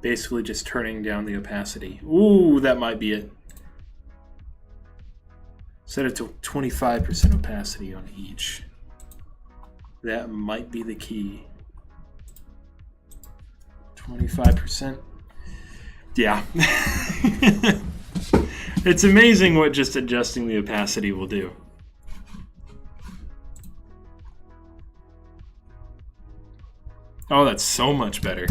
A: basically just turning down the opacity. Ooh, that might be it. Set it to 25% opacity on each. That might be the key. 25%. Yeah. It's amazing what just adjusting the opacity will do. Oh, that's so much better.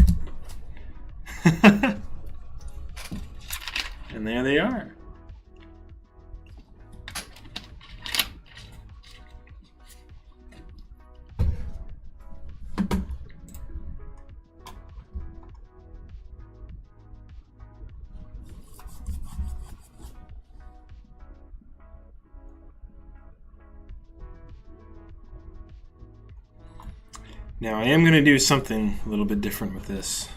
A: And there they are. Now I am going to do something a little bit different with this.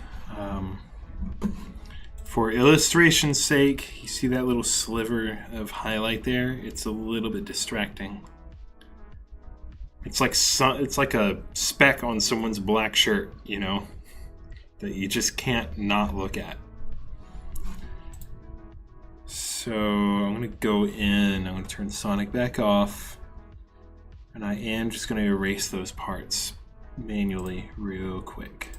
A: For illustration's sake, you see that little sliver of highlight there? It's a little bit distracting. It's like a speck on someone's black shirt, you know, that you just can't not look at. So I'm going to go in, I'm going to turn Sonic back off, and I am just going to erase those parts manually real quick.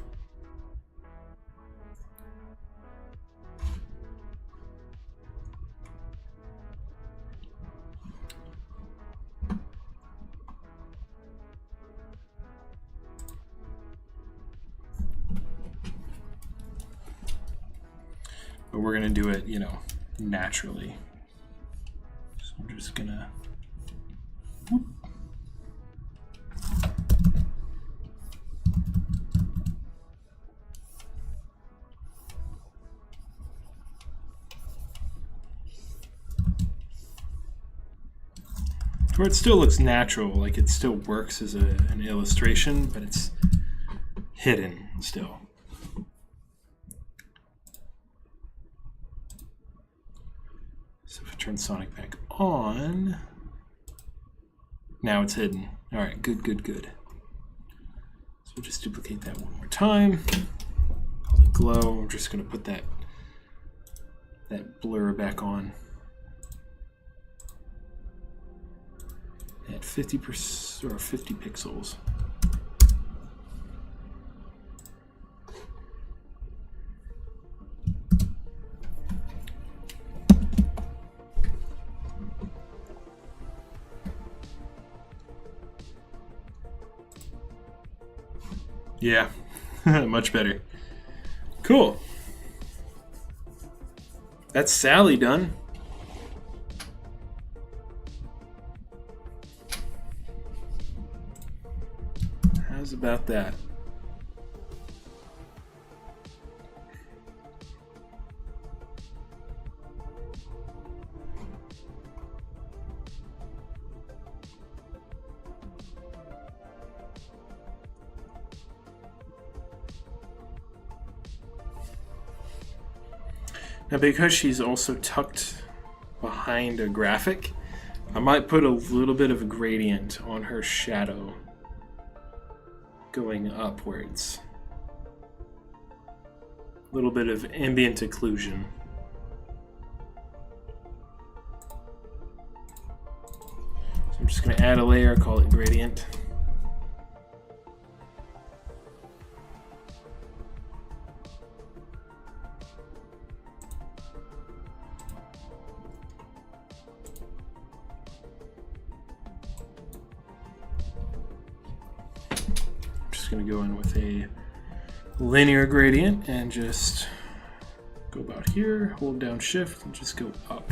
A: But we're going to do it, you know, naturally. So I'm just going to whoop. Where it still looks natural, like it still works as an illustration, but it's hidden still. So if I turn Sonic back on, now it's hidden. All right, good, good, good. So we'll just duplicate that one more time. Call it glow. I'm just going to put that blur back on. At 50% or 50 pixels. Yeah, much better. Cool. That's Sally done. How's about that? Now, because she's also tucked behind a graphic, I might put a little bit of a gradient on her shadow going upwards. A little bit of ambient occlusion. So I'm just going to add a layer, call it gradient. Going to go in with a linear gradient and just go about here, hold down shift, and just go up.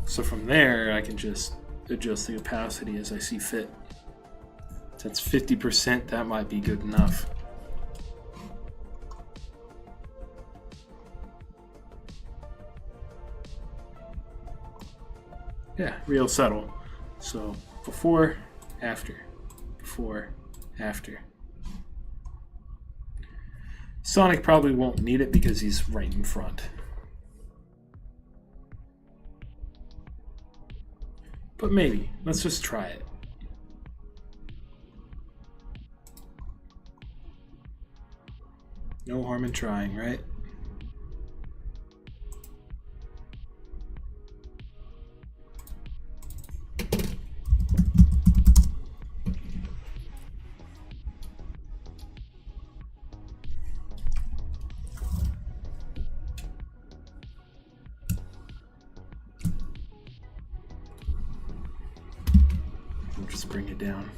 A: So from there, I can just adjust the opacity as I see fit. If that's 50%, that might be good enough. Yeah, real subtle. So before, after, before, after. Sonic probably won't need it because he's right in front. But maybe. Let's just try it. No harm in trying, right? Just bring it down.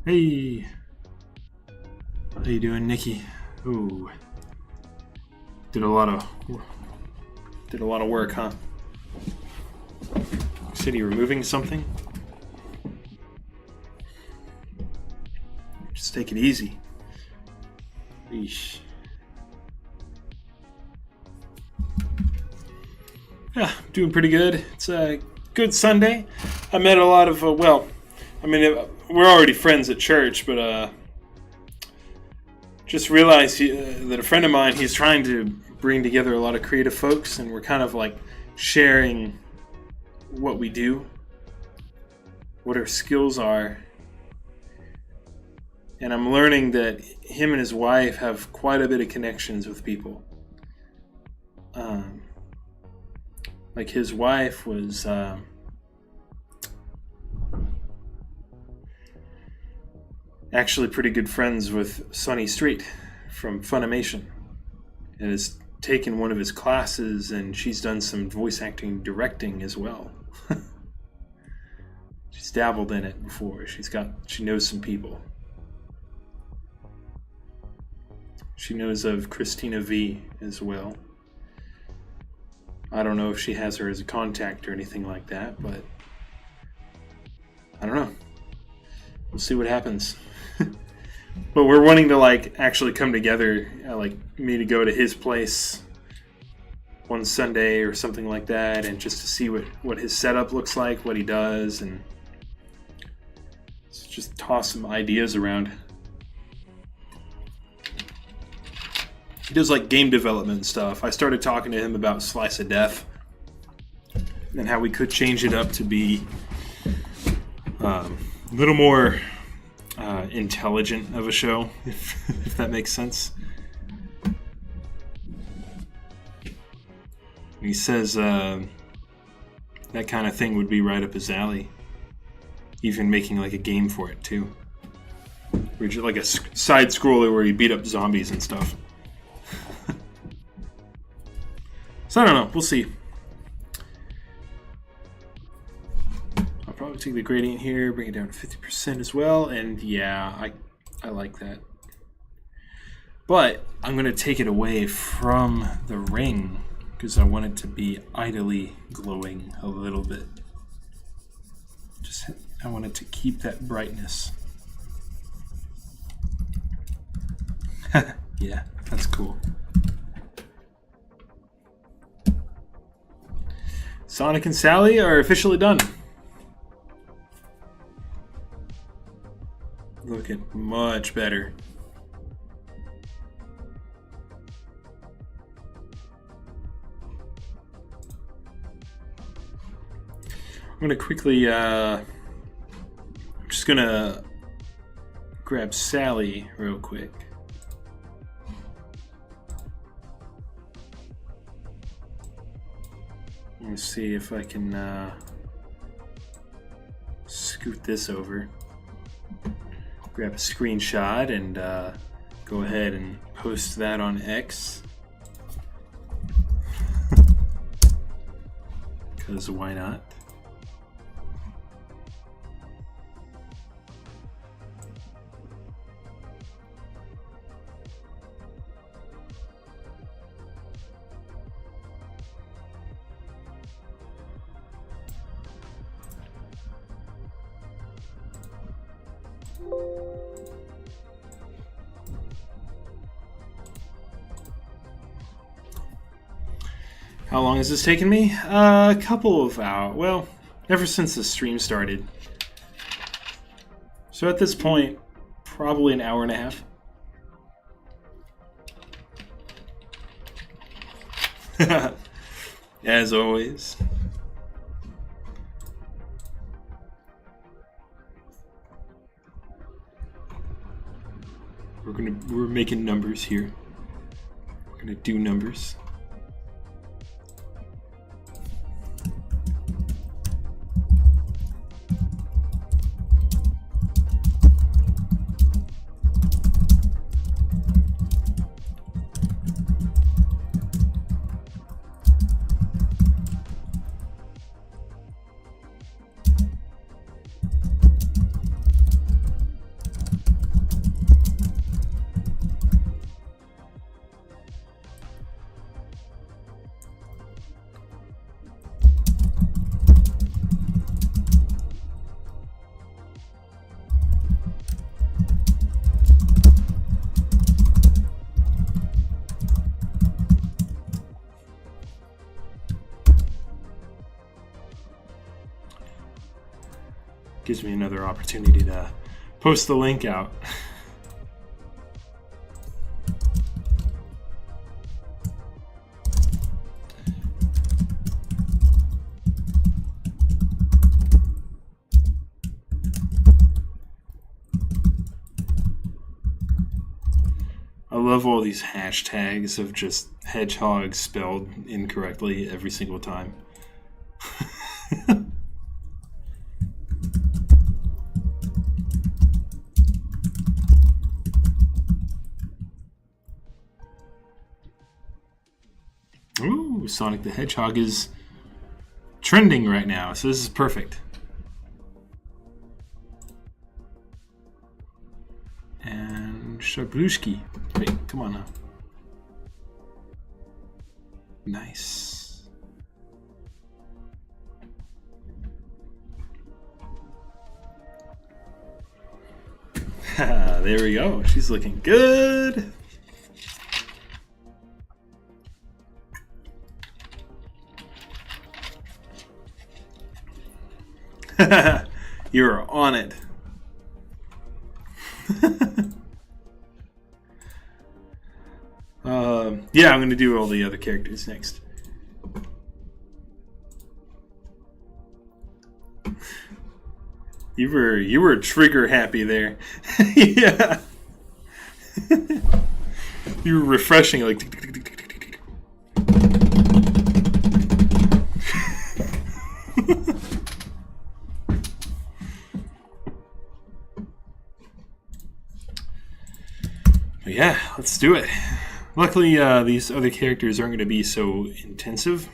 A: Hey, how you doing, Nikki? Ooh, did a lot of work, huh? Said you were moving something. Just take it easy. Eesh. Yeah, doing pretty good. It's a good Sunday. I met a lot of, we're already friends at church, but just realized that a friend of mine, he's trying to bring together a lot of creative folks, and we're kind of like sharing what we do, what our skills are. And I'm learning that him and his wife have quite a bit of connections with people. Like his wife was actually pretty good friends with Sonny Street from Funimation, and has taken one of his classes, and she's done some voice acting directing as well. She's dabbled in it before. She knows some people. She knows of Christina V as well. I don't know if she has her as a contact or anything like that, but I don't know. We'll see what happens. But we're wanting to actually come together, me to go to his place one Sunday or something like that, and just to see what his setup looks like, what he does, and just toss some ideas around. He does game development stuff. I started talking to him about Slice of Death and how we could change it up to be a little more intelligent of a show, if that makes sense. He says that kind of thing would be right up his alley. Even making a game for it too, where just a side scroller where you beat up zombies and stuff. So I don't know. We'll see. I'll probably take the gradient here, bring it down to 50% as well, and yeah, I like that. But I'm going to take it away from the ring because I want it to be idly glowing a little bit. I want it to keep that brightness. Yeah, that's cool. Sonic and Sally are officially done. Looking much better. I'm gonna quickly, I'm just gonna grab Sally real quick. Let's see if I can scoot this over. Grab a screenshot and go ahead and post that on X. Because why not? How long has this taken me? A couple of hours. Well, ever since the stream started. So at this point, probably an hour and a half. As always. We're making numbers here. We're gonna do numbers. Gives me another opportunity to post the link out. I love all these hashtags of just Hedgehog spelled incorrectly every single time. Ooh, Sonic the Hedgehog is trending right now, so this is perfect. And Shablushki. Wait, come on now. Nice. There we go. She's looking good. You're on it. Yeah, I'm going to do all the other characters next. You were trigger happy there. Yeah. You were refreshing, like. Yeah, let's do it. Luckily, these other characters aren't going to be so intensive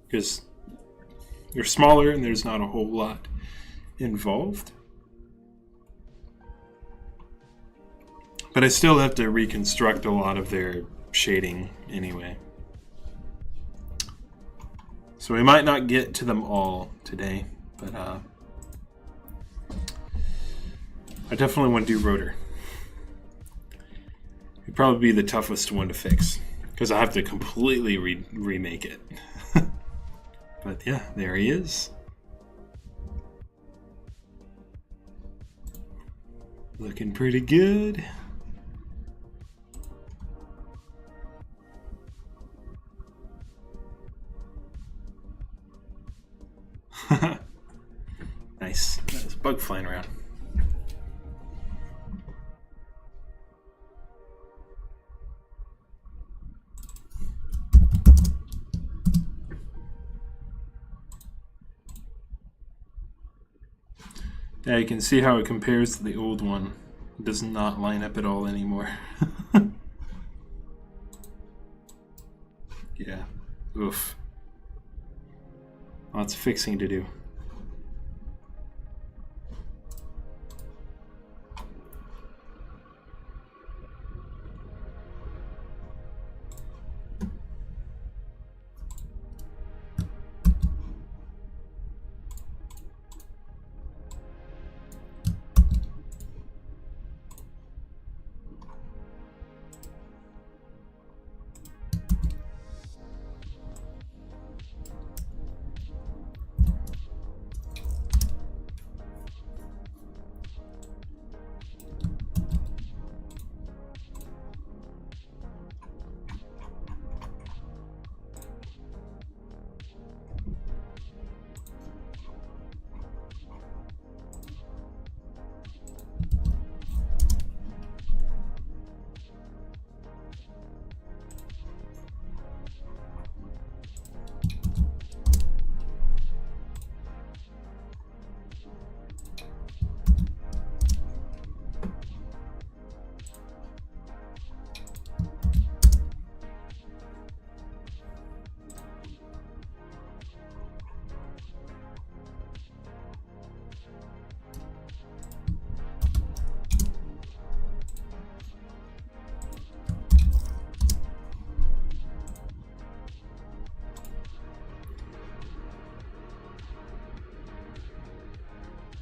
A: because they're smaller and there's not a whole lot involved. But I still have to reconstruct a lot of their shading anyway. So we might not get to them all today, but I definitely want to do Rotor. It'd probably be the toughest one to fix because I have to completely remake it. But yeah, there he is. Looking pretty good. bug flying around. Yeah, you can see how it compares to the old one. It does not line up at all anymore. Yeah. Oof. Lots of fixing to do.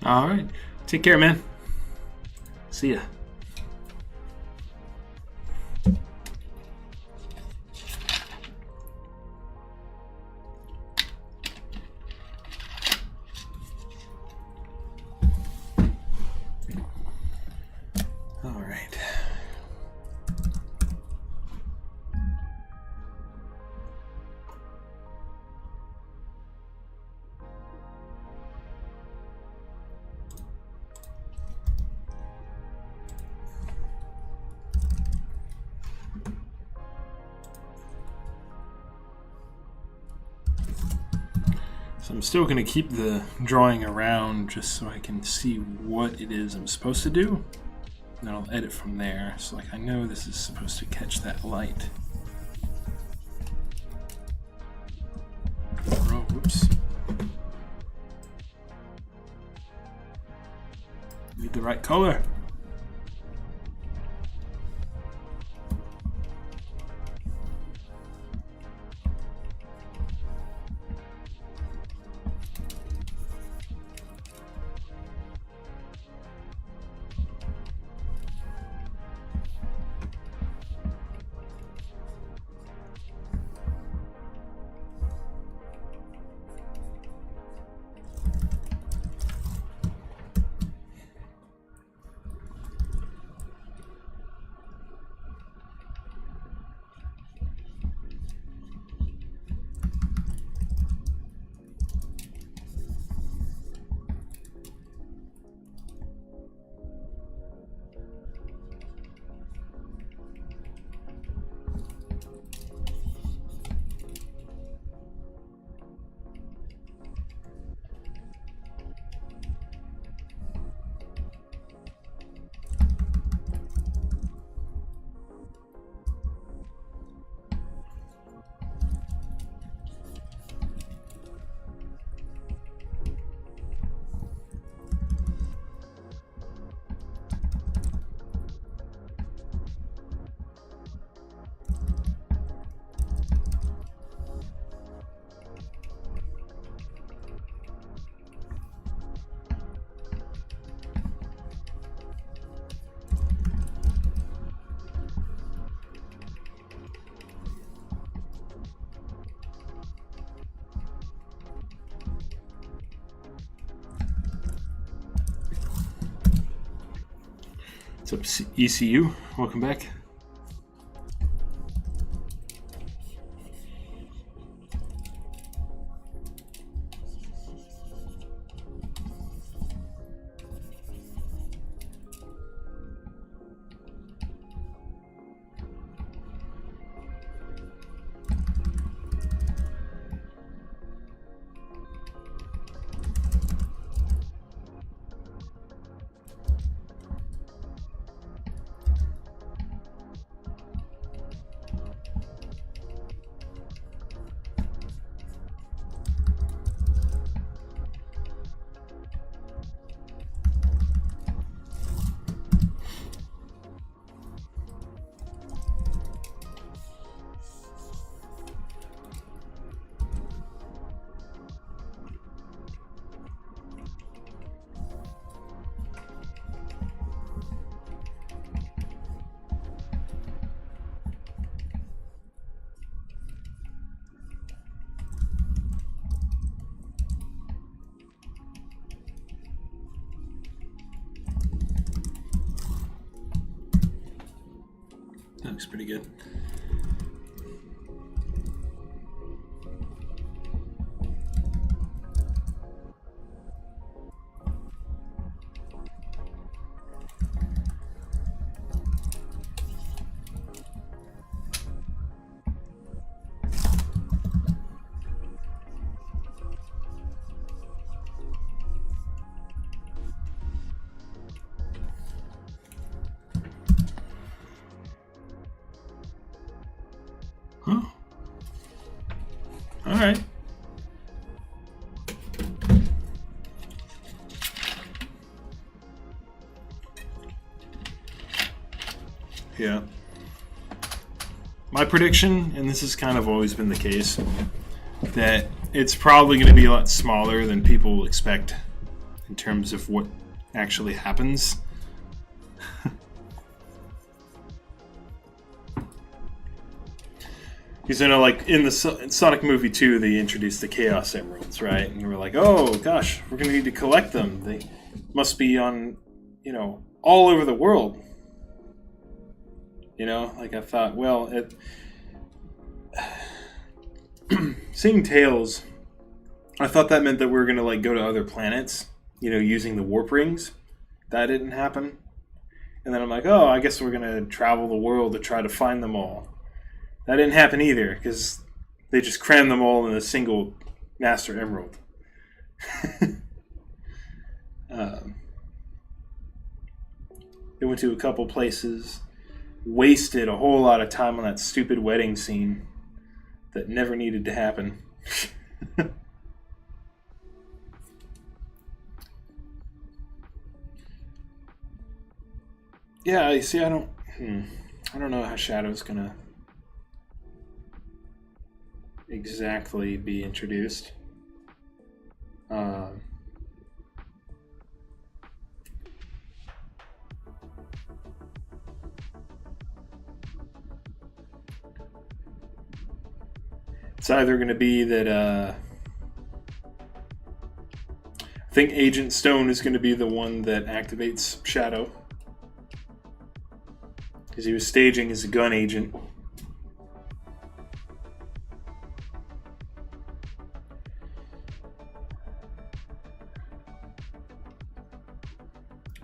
A: All right. Take care, man. See ya. All right. So I'm still going to keep the drawing around just so I can see what it is I'm supposed to do. And then I'll edit from there. So like I know this is supposed to catch that light. Oh, whoops. Need the right color. What's up, ECU? Welcome back. looks pretty good. Huh. All right. Yeah. My prediction, and this has kind of always been the case, that it's probably going to be a lot smaller than people expect in terms of what actually happens. Because, you know, like in the Sonic movie 2, they introduced the Chaos Emeralds, right? And you were like, oh, gosh, we're going to need to collect them. They must be on, you know, all over the world. You know, like I thought, well, seeing Tails, I thought that meant that we were going to, like, go to other planets, you know, using the warp rings. That didn't happen. And then I'm like, oh, I guess we're going to travel the world to try to find them all. That didn't happen either, because they just crammed them all in a single Master Emerald. They went to a couple places, wasted a whole lot of time on that stupid wedding scene that never needed to happen. Yeah, you see, I don't know how Shadow's gonna exactly be introduced. It's either going to be that I think Agent Stone is going to be the one that activates Shadow, because he was staging as a gun agent.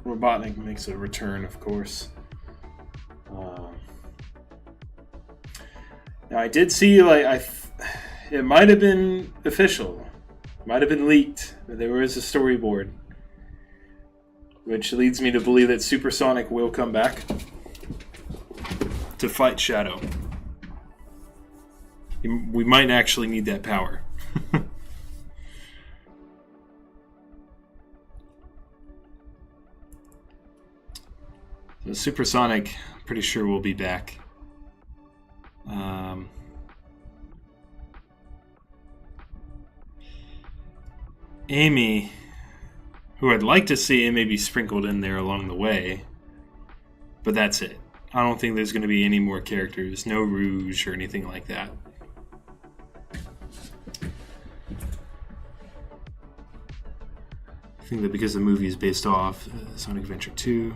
A: Robotnik makes a return, of course. Now I did see, like, it might have been official, might have been leaked, but there was a storyboard, which leads me to believe that Supersonic will come back to fight Shadow. We might actually need that power. So Supersonic, I'm pretty sure will be back. Amy, who I'd like to see maybe sprinkled in there along the way, but that's it. I don't think there's going to be any more characters, no Rouge or anything like that. I think that because the movie is based off Sonic Adventure 2.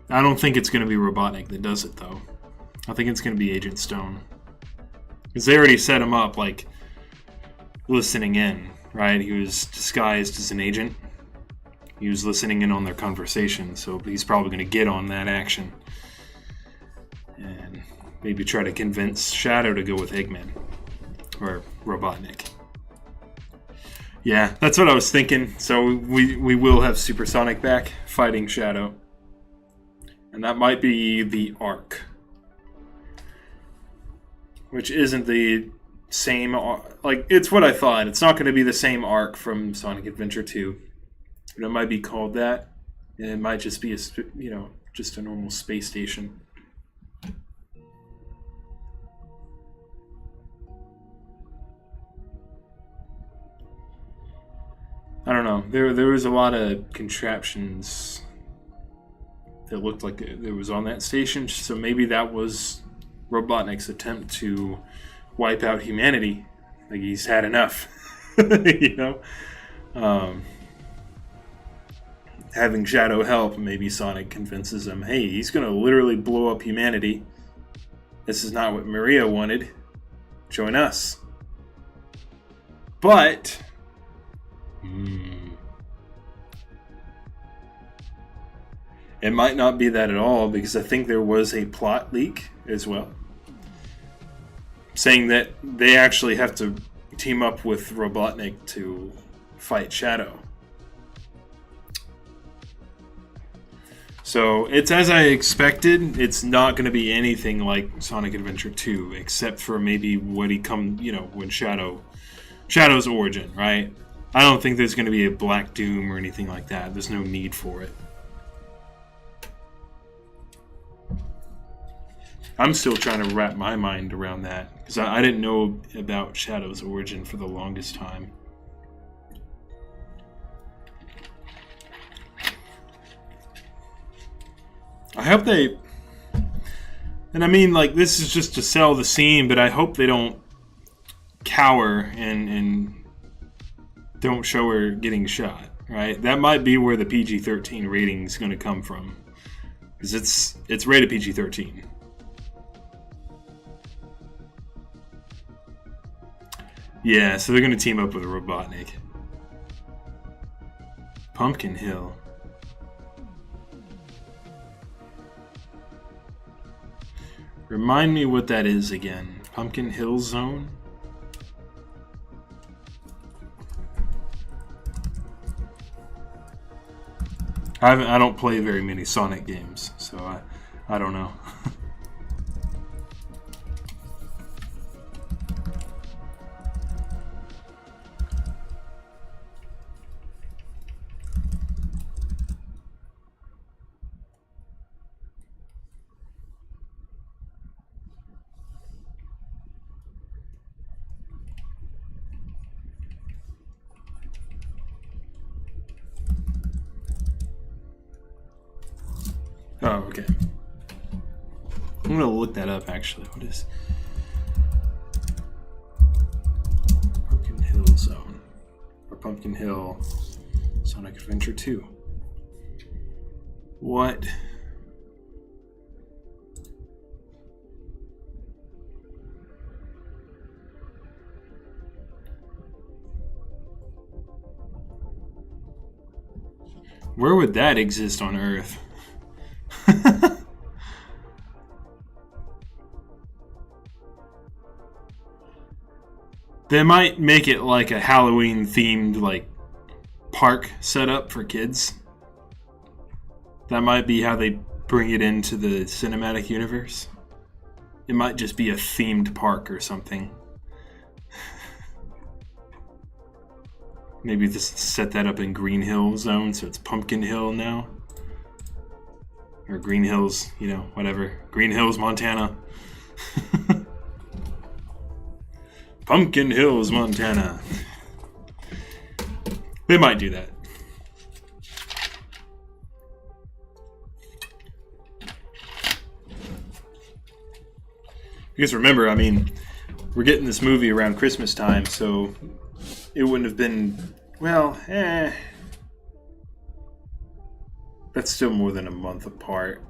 A: I don't think it's going to be Robotnik that does it, though. I think it's going to be Agent Stone. Because they already set him up, like, listening in, right? He was disguised as an agent. He was listening in on their conversation, so he's probably going to get on that action. And maybe try to convince Shadow to go with Eggman. Or Robotnik. Yeah, that's what I was thinking. So we will have Supersonic back fighting Shadow. And that might be the arc. Which isn't the same... Like, it's what I thought. It's not going to be the same arc from Sonic Adventure 2. But it might be called that. And it might just be a, you know, just a normal space station. I don't know. There was a lot of contraptions that looked like it was on that station, so maybe that was Robotnik's attempt to wipe out humanity. Like, he's had enough, you know? having Shadow help, maybe Sonic convinces him, hey, he's going to literally blow up humanity. This is not what Maria wanted. Join us. But... it might not be that at all, because I think there was a plot leak as well, saying that they actually have to team up with Robotnik to fight Shadow. So it's as I expected. It's not going to be anything like Sonic Adventure 2, except for maybe when when Shadow's origin, right? I don't think there's going to be a Black Doom or anything like that. There's no need for it. I'm still trying to wrap my mind around that, because I didn't know about Shadow's origin for the longest time. I hope they... And I mean, like, this is just to sell the scene, but I hope they don't cower and don't show her getting shot, right? That might be where the PG-13 rating is going to come from, because it's rated PG-13. Yeah, so they're going to team up with Robotnik. Pumpkin Hill. Remind me what that is again. Pumpkin Hill Zone? I don't play very many Sonic games, so I don't know. Oh, okay. I'm gonna look that up actually. What is Pumpkin Hill Zone? Or Pumpkin Hill Sonic Adventure 2? What? Where would that exist on Earth? They might make it like a Halloween themed like park setup for kids. That might be how they bring it into the cinematic universe. It might just be a themed park or something. Maybe just set that up in Green Hill Zone, so it's Pumpkin Hill now. Or Green Hills, whatever. Green Hills, Montana. Pumpkin Hills, Montana. They might do that. Because remember, I mean, we're getting this movie around Christmas time, so it wouldn't have been, that's still more than a month apart.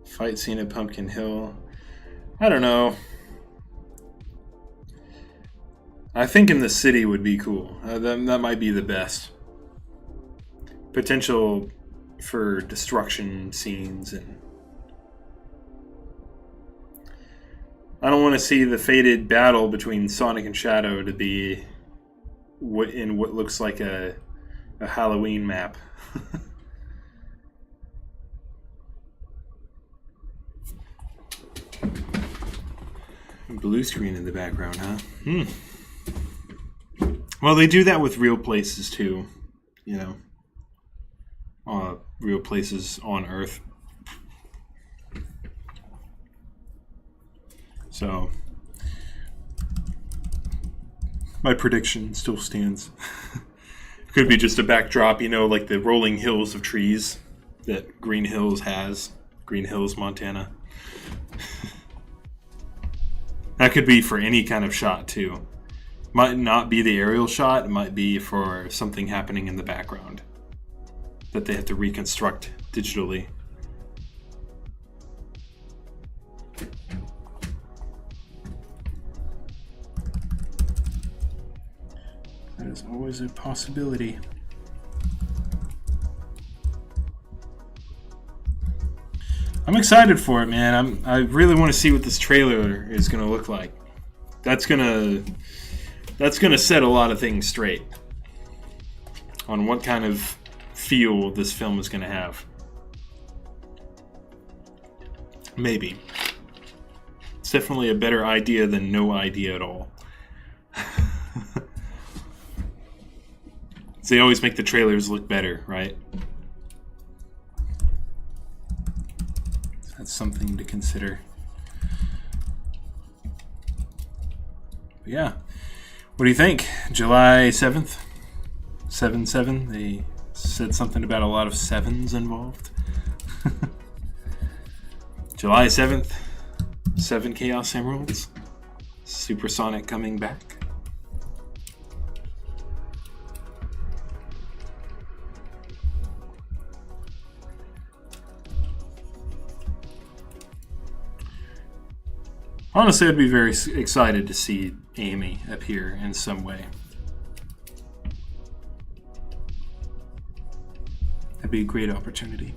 A: Fight scene at Pumpkin Hill. I don't know. I think in the city would be cool. That might be the best. Potential for destruction scenes, and I don't want to see the fated battle between Sonic and Shadow to be in what looks like a Halloween map. Blue screen in the background, huh? Well, they do that with real places too, real places on Earth. So, my prediction still stands. It could be just a backdrop, like the rolling hills of trees that Green Hills has. Green Hills, Montana. That could be for any kind of shot, too. Might not be the aerial shot. It might be for something happening in the background that they have to reconstruct digitally. That is always a possibility. I'm excited for it, man. I really want to see what this trailer is going to look like. That's gonna set a lot of things straight on what kind of feel this film is going to have. Maybe. It's definitely a better idea than no idea at all. They always make the trailers look better, right? That's something to consider. But yeah. What do you think? July 7th? 7/7? They said something about a lot of sevens involved. July 7th. 7 Chaos Emeralds. Supersonic coming back. Honestly, I'd be very excited to see Amy appear in some way. That'd be a great opportunity.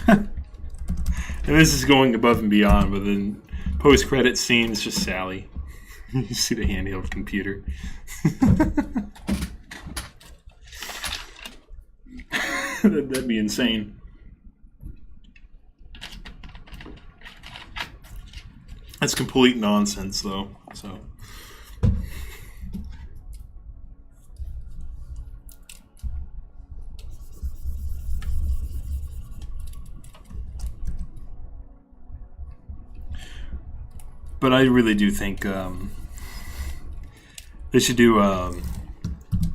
A: And this is going above and beyond, but then post-credit scene is just Sally. You see the handheld computer. That'd be insane. That's complete nonsense, though. So. But I really do think they should do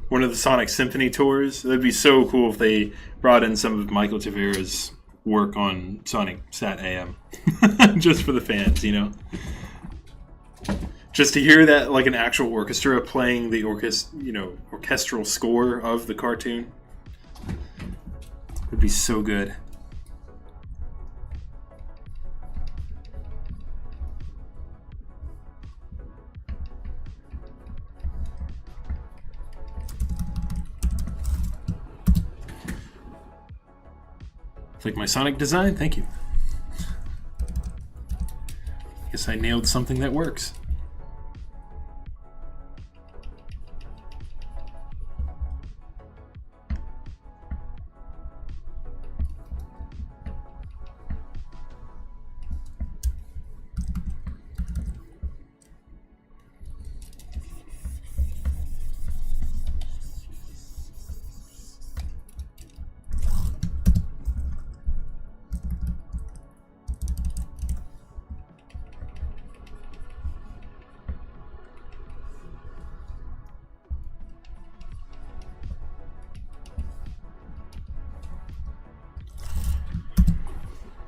A: one of the Sonic Symphony tours. That'd be so cool if they brought in some of Michael Tavera's work on Sonic Sat AM. Just for the fans, you know? Just to hear that, like an actual orchestra playing the orchestral score of the cartoon. Would be so good. Like my Sonic design? Thank you. Guess I nailed something that works.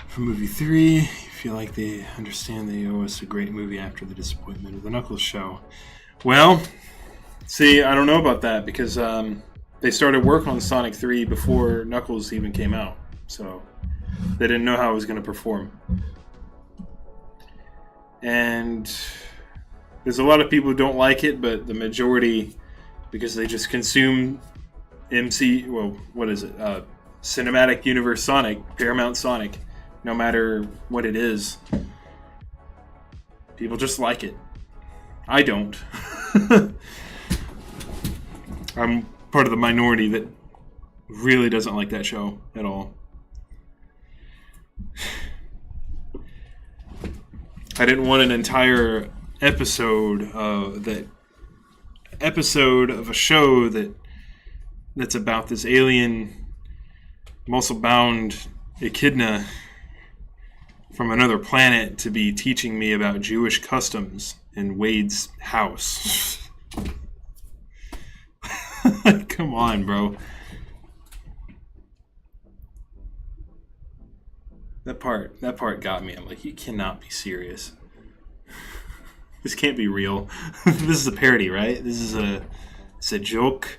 A: For movie 3, you feel like they understand they owe us a great movie after the disappointment of the Knuckles show. Well, see, I don't know about that because they started work on Sonic 3 before Knuckles even came out. So they didn't know how it was going to perform. And there's a lot of people who don't like it, but the majority, because they just consume Cinematic Universe Sonic, Paramount Sonic, no matter what it is. People just like it. I don't. I'm part of the minority that really doesn't like that show at all. I didn't want an entire episode of a show that's about this alien muscle-bound echidna from another planet to be teaching me about Jewish customs in Wade's house. Come on, bro. That part got me. I'm like, you cannot be serious. This can't be real. This is a parody, right? It's a joke.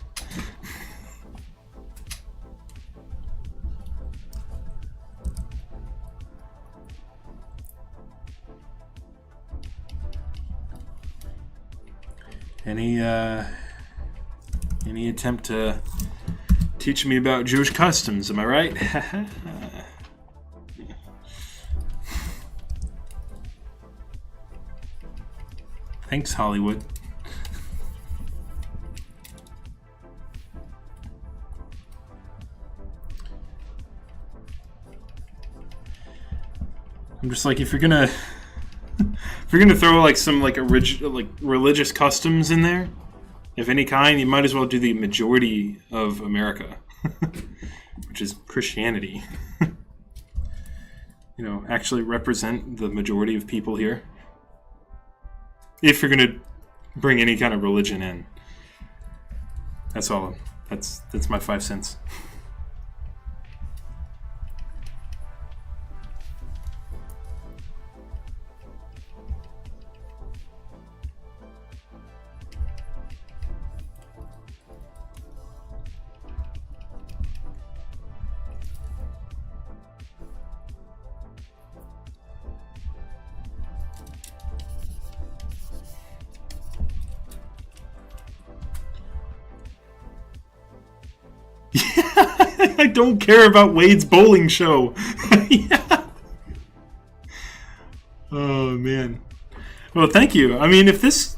A: Any attempt to teach me about Jewish customs, am I right? Thanks, Hollywood. I'm just like, if you're gonna throw like some like religious customs in there, of any kind, you might as well do the majority of America, which is Christianity. You know, actually represent the majority of people here. If you're gonna bring any kind of religion in, that's all. That's my 5 cents. I don't care about Wade's bowling show. Yeah. Oh man. Well, thank you. I mean, if this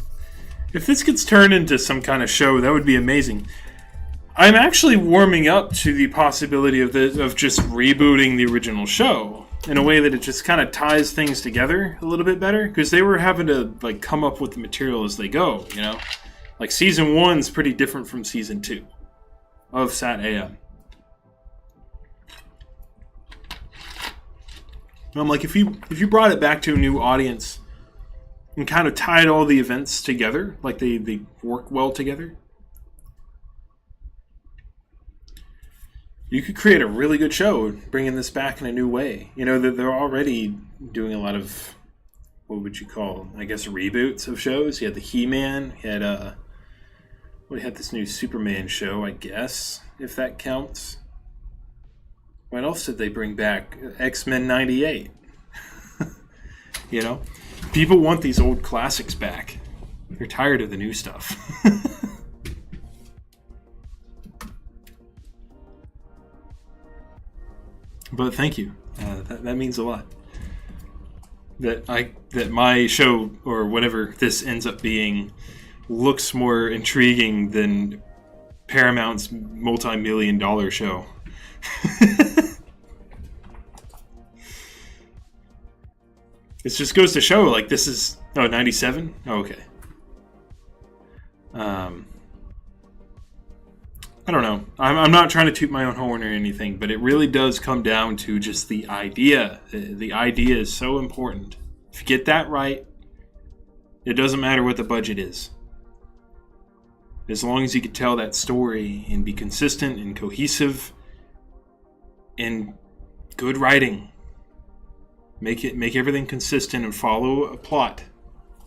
A: gets turned into some kind of show, that would be amazing. I'm actually warming up to the possibility of just rebooting the original show in a way that it just kind of ties things together a little bit better, because they were having to like come up with the material as they go. You know, like season 1's pretty different from season 2 of Sat AM. I'm like, if you brought it back to a new audience and kind of tied all the events together, like they work well together, you could create a really good show bringing this back in a new way. You know, they're already doing a lot of, what would you call, I guess, reboots of shows. You had the He-Man, you had we had this new Superman show, I guess, if that counts. What else did they bring back? X-Men 98. You know? People want these old classics back. They're tired of the new stuff. But thank you. That means a lot. That my show, or whatever this ends up being, looks more intriguing than Paramount's multi-million-dollar show. It just goes to show, like, this is... Oh, 97? Oh, okay. I don't know. I'm not trying to toot my own horn or anything, but it really does come down to just the idea. The idea is so important. If you get that right, it doesn't matter what the budget is. As long as you can tell that story and be consistent and cohesive and good writing. Make everything consistent and follow a plot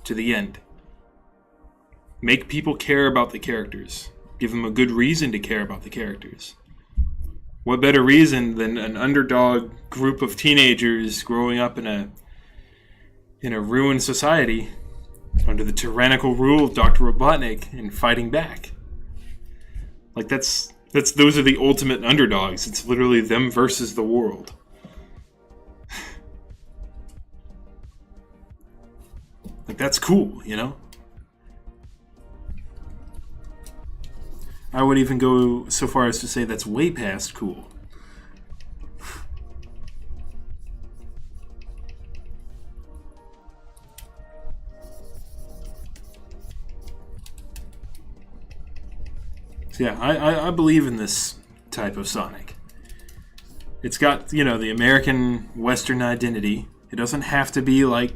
A: to the end. Make people care about the characters. Give them a good reason to care about the characters. What better reason than an underdog group of teenagers growing up in a ruined society under the tyrannical rule of Dr. Robotnik and fighting back? Like those are the ultimate underdogs. It's literally them versus the world. Like, that's cool, you know? I would even go so far as to say that's way past cool. So yeah, I believe in this type of Sonic. It's got, you know, the American Western identity. It doesn't have to be like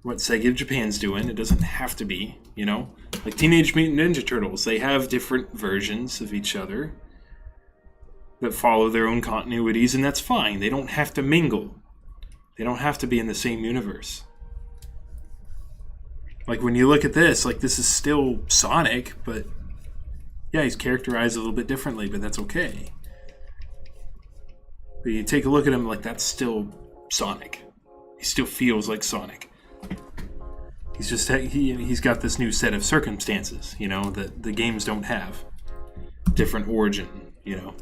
A: what Sega of Japan's doing. It doesn't have to be. you know? Like Teenage Mutant Ninja Turtles, they have different versions of each other that follow their own continuities, and that's fine. They don't have to mingle. They don't have to be in the same universe. Like when you look at this, like this is still Sonic, but yeah, he's characterized a little bit differently, but that's okay. But you take a look at him, like that's still Sonic. He still feels like Sonic. He's just he's got this new set of circumstances, you know, that the games don't have. Different origin, you know.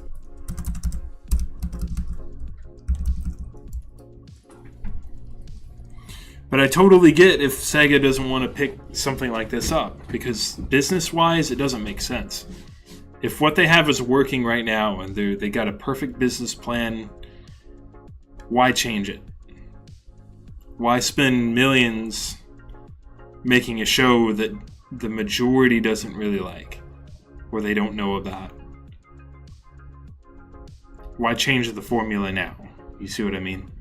A: But I totally get if Sega doesn't want to pick something like this up, because business-wise, it doesn't make sense. If what they have is working right now and they got a perfect business plan, why change it? Why spend millions making a show that the majority doesn't really like or they don't know about? Why change the formula now? You see what I mean?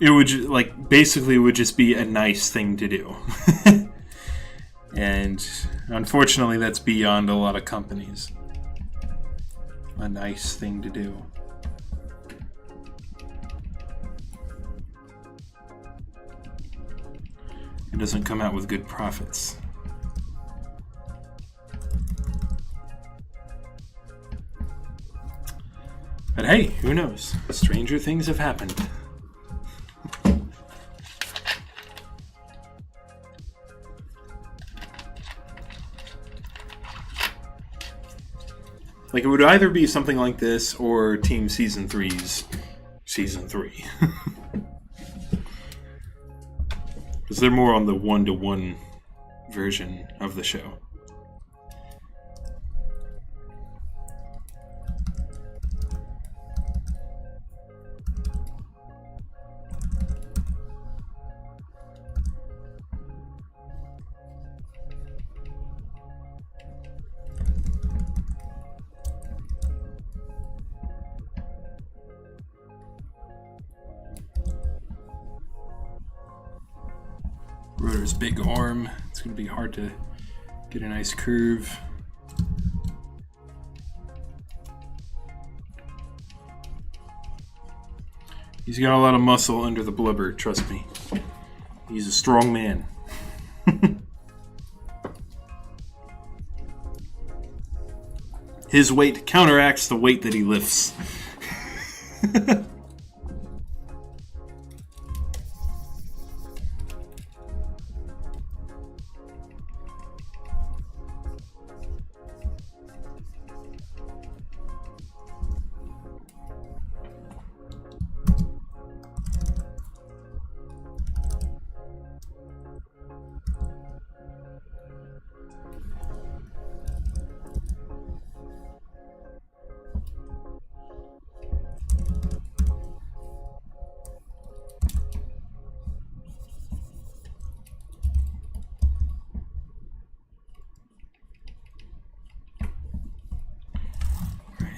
A: It would basically would just be a nice thing to do. And unfortunately that's beyond a lot of companies. A nice thing to do. It doesn't come out with good profits. But hey, who knows? Stranger things have happened. Like, it would either be something like this or Team Season 3's Season 3. Because they're more on the one-to-one version of the show. Rotor's big arm. It's going to be hard to get a nice curve. He's got a lot of muscle under the blubber, trust me. He's a strong man. His weight counteracts the weight that he lifts.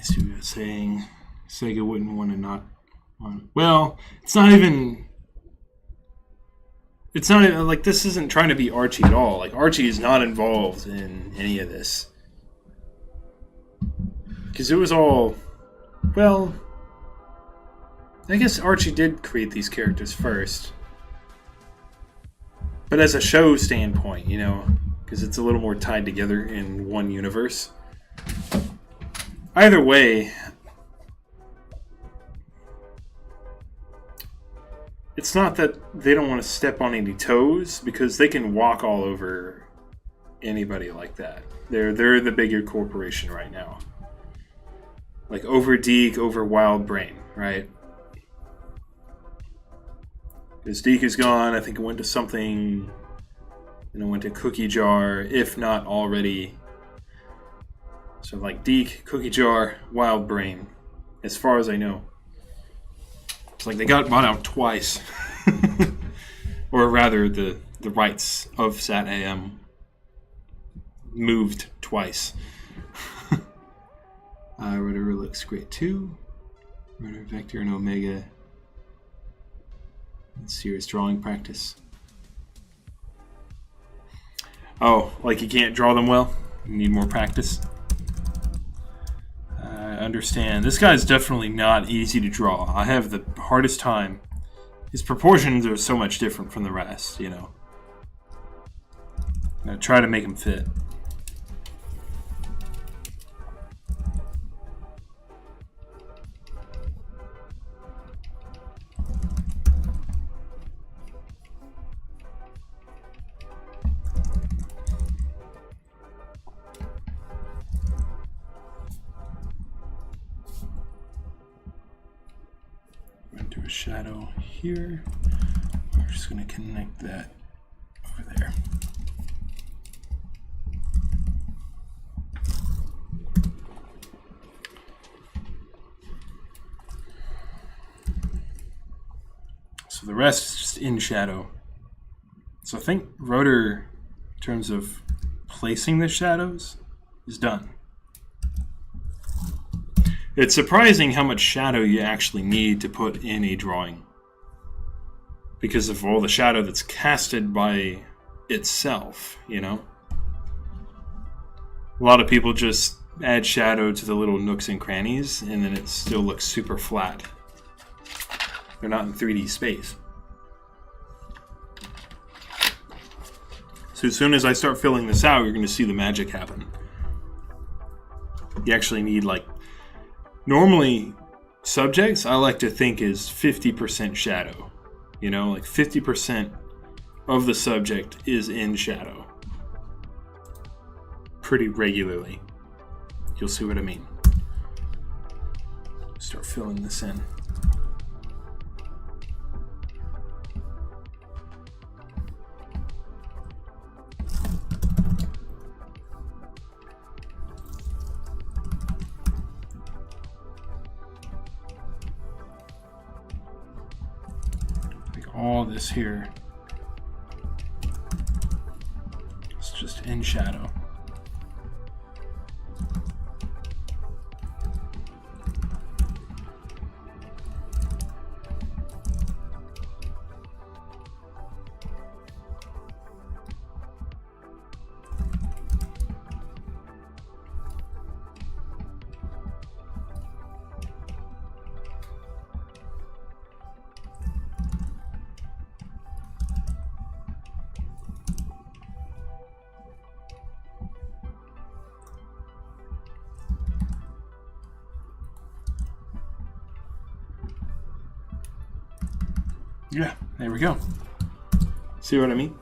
A: See what I was saying. Sega wouldn't want to not want. Well, it's not even like this isn't trying to be Archie at all. Like Archie is not involved in any of this because it was all. Well, I guess Archie did create these characters first, but as a show standpoint, you know, because it's a little more tied together in one universe. Either way, it's not that they don't want to step on any toes, because they can walk all over anybody like that. They're the bigger corporation right now. Like over Deke, over Wild Brain, right? Because Deke is gone, I think it went to something, and it went to Cookie Jar, if not already. So like Deke, Cookie Jar, Wild Brain, as far as I know. It's like they got bought out twice. Or rather, the rights of Sat AM moved twice. Rotor looks great too. Rotor, Vector, and Omega. Serious drawing practice. Oh, like you can't draw them well? You need more practice? I understand. This guy's definitely not easy to draw. I have the hardest time. His proportions are so much different from the rest, you know. I'm gonna try to make him fit. Do a shadow here. We're just going to connect that over there. So the rest is just in shadow. So I think Rotor, in terms of placing the shadows, is done. It's surprising how much shadow you actually need to put in a drawing, because of all the shadow that's casted by itself, you know? A lot of people just add shadow to the little nooks and crannies, and then it still looks super flat. They're not in 3D space. So as soon as I start filling this out, you're going to see the magic happen. You actually need, like, normally subjects I like to think is 50% shadow. You know, like 50% of the subject is in shadow. Pretty regularly. You'll see what I mean. Start filling this in. All this here is just in shadow. Yeah, there we go. See what I mean?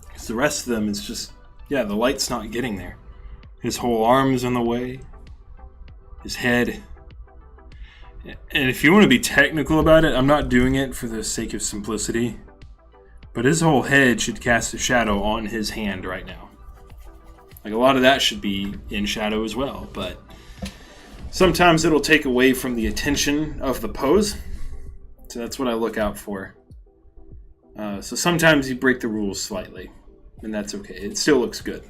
A: Because the rest of them is just, yeah, the light's not getting there. His whole arm's in the way. His head. And if you want to be technical about it, I'm not doing it for the sake of simplicity, but his whole head should cast a shadow on his hand right now. Like, a lot of that should be in shadow as well, but sometimes it'll take away from the attention of the pose. So that's what I look out for. So sometimes you break the rules slightly, and that's okay. It still looks good.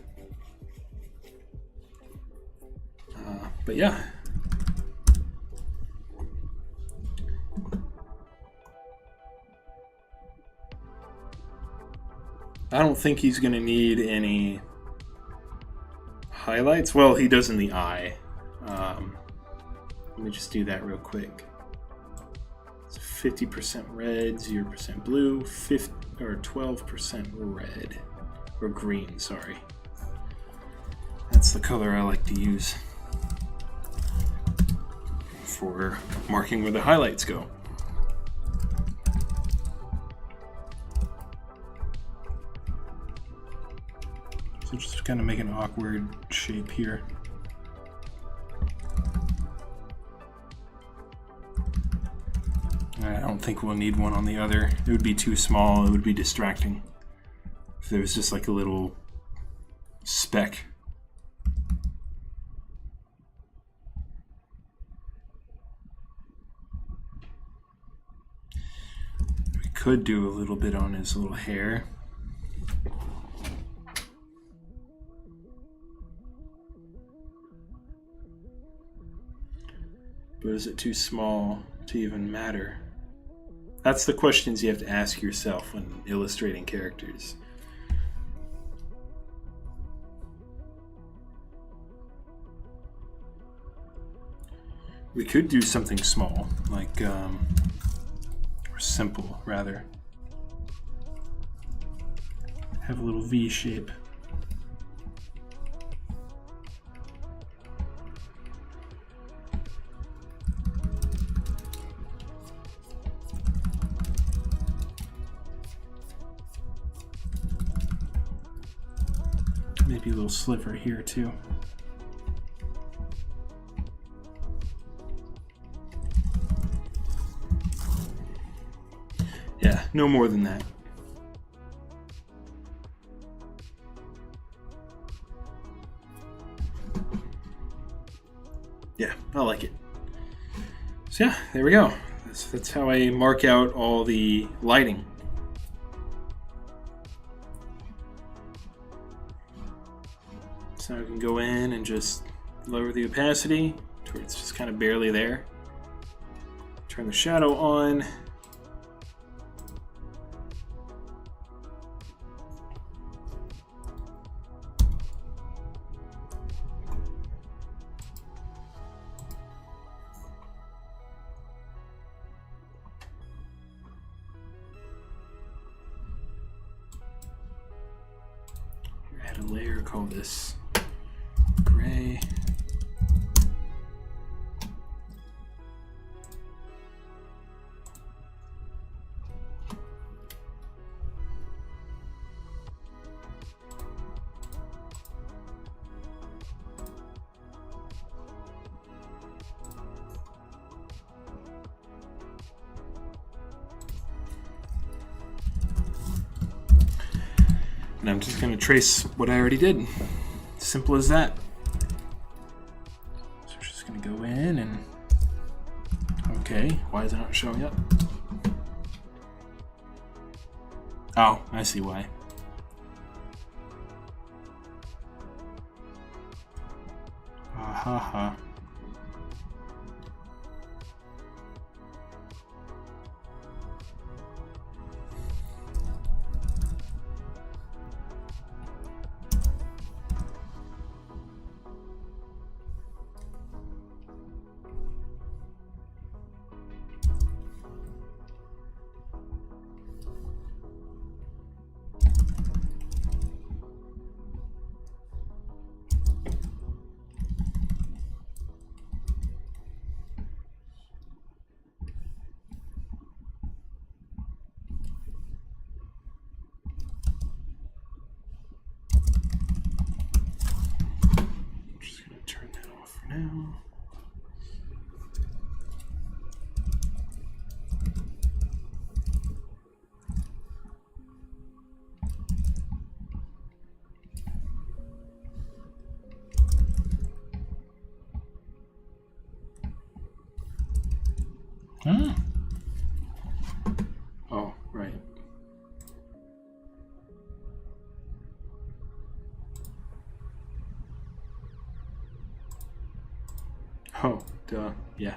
A: But yeah. I don't think he's going to need any highlights. Well, he does in the eye. Let me just do that real quick. It's 50% red, 0% blue, 12% red. Or green, sorry. That's the color I like to use for marking where the highlights go. So just kind of make an awkward shape here. I don't think we'll need one on the other. It would be too small. It would be distracting if there was just like a little speck. We could do a little bit on his little hair. Or is it too small to even matter? That's the questions you have to ask yourself when illustrating characters. We could do something small, like, or simple, rather. Have a little V shape. Maybe a little sliver here too. Yeah, no more than that. Yeah, I like it. So yeah, there we go. That's how I mark out all the lighting. So I can go in and just lower the opacity to where it's just kind of barely there. Turn the shadow on. Add a layer, call this gray. And I'm just going to trace what I already did. Simple as that. So we're just going to go in and... Okay, why is it not showing up? Oh, I see why. Ah ha ha. Now. Huh? Oh, right. Oh, duh. Yeah.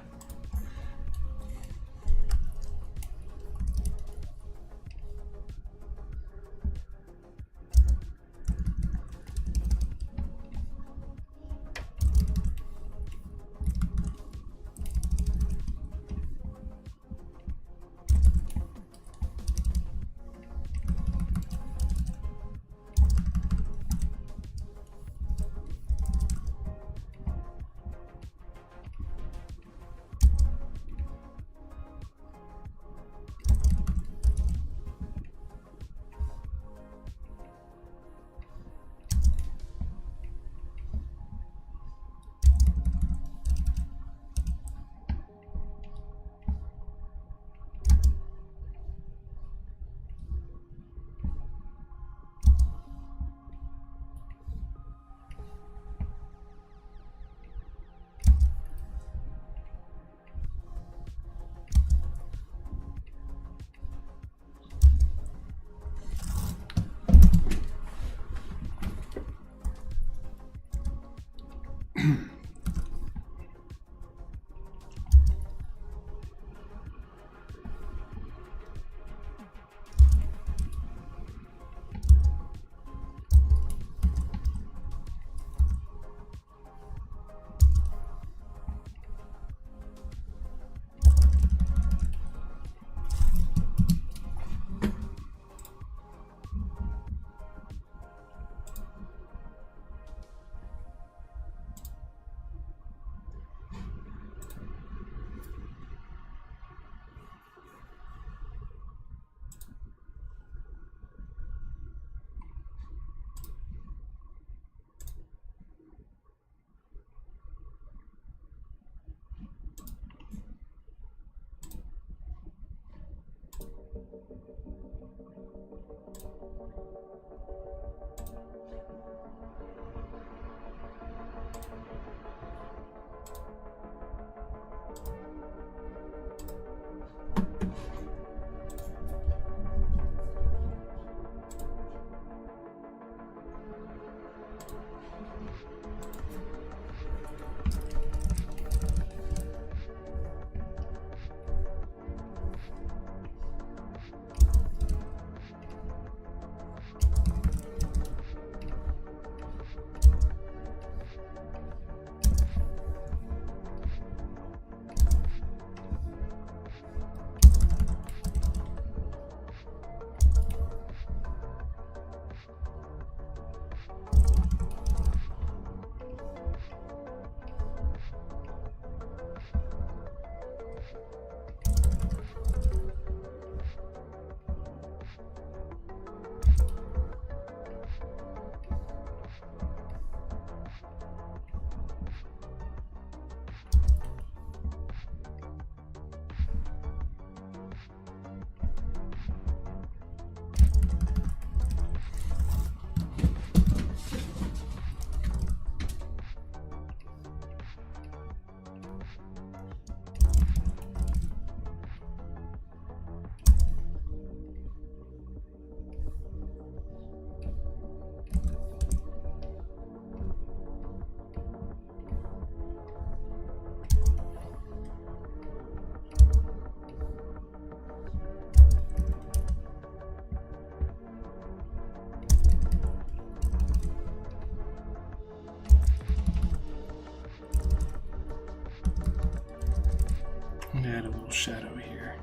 A: Add a little shadow here.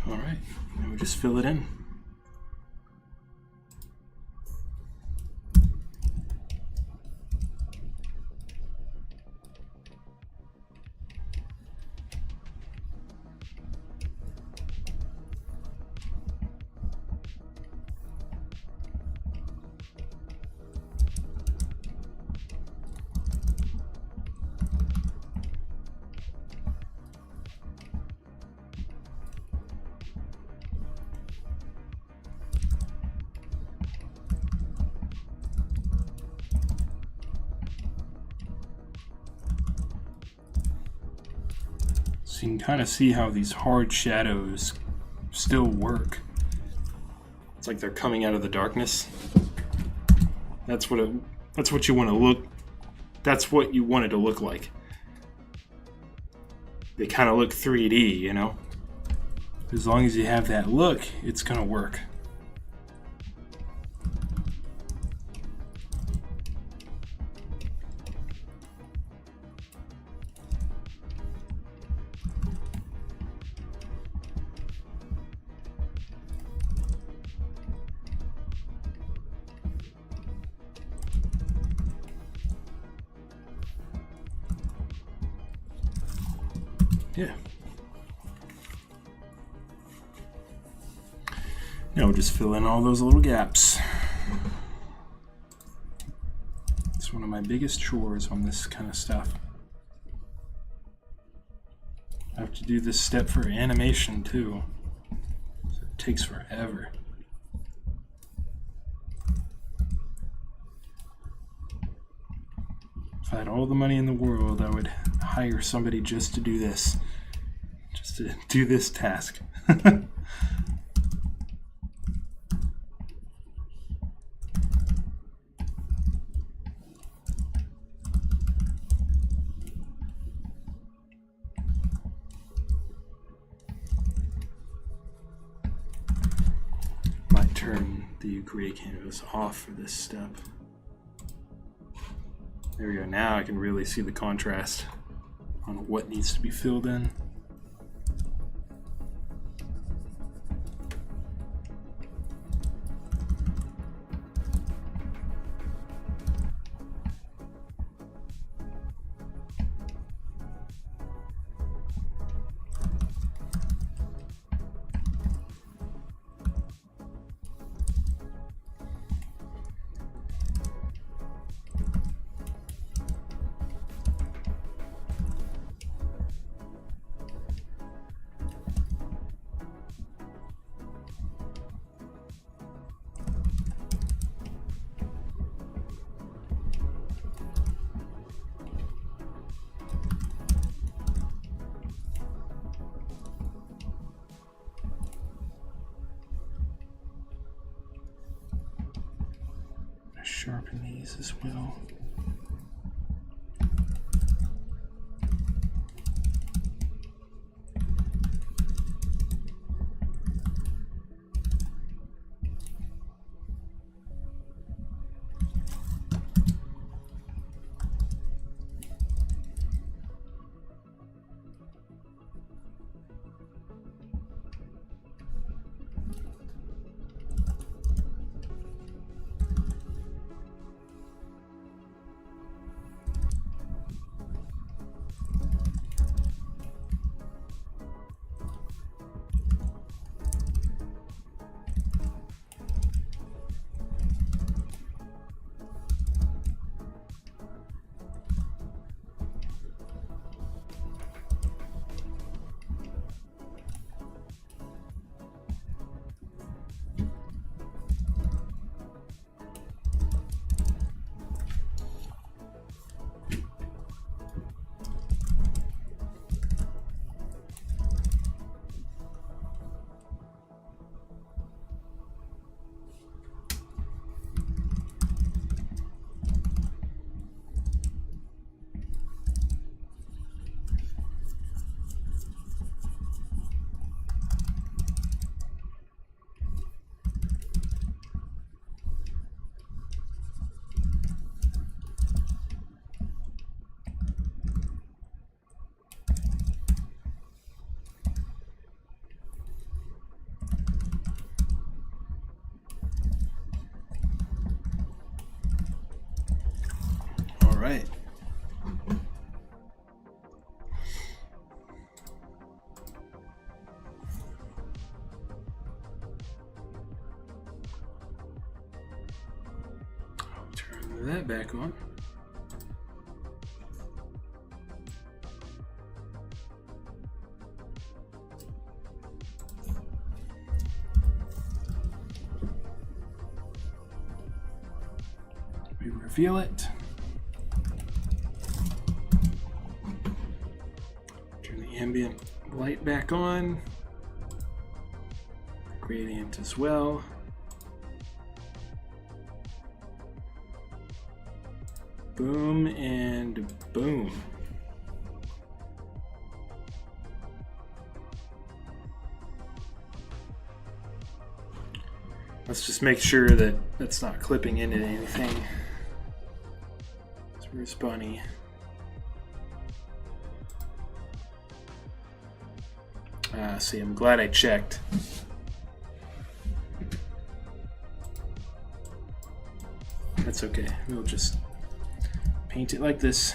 A: All right, and we just fill it in. So you can kind of see how these hard shadows still work. It's like they're coming out of the darkness. That's what you want to look. That's what you want it to look like. They kind of look 3D, you know. As long as you have that look, it's gonna work. Yeah. Now we'll just fill in all those little gaps. It's one of my biggest chores on this kind of stuff. I have to do this step for animation too. takes forever. If I had all the money in the world, I would hire somebody just to do this. Just to do this task. Might turn the gray canvas off for this step. There we go. Now I can really see the contrast on what needs to be filled in. Sharpen these as well. Right. I'll turn that back on. We reveal it. Ambient light back on, gradient as well. Boom and boom. Let's just make sure that that's not clipping into anything. It's very spunny. See, I'm glad I checked. That's okay. We'll just paint it like this.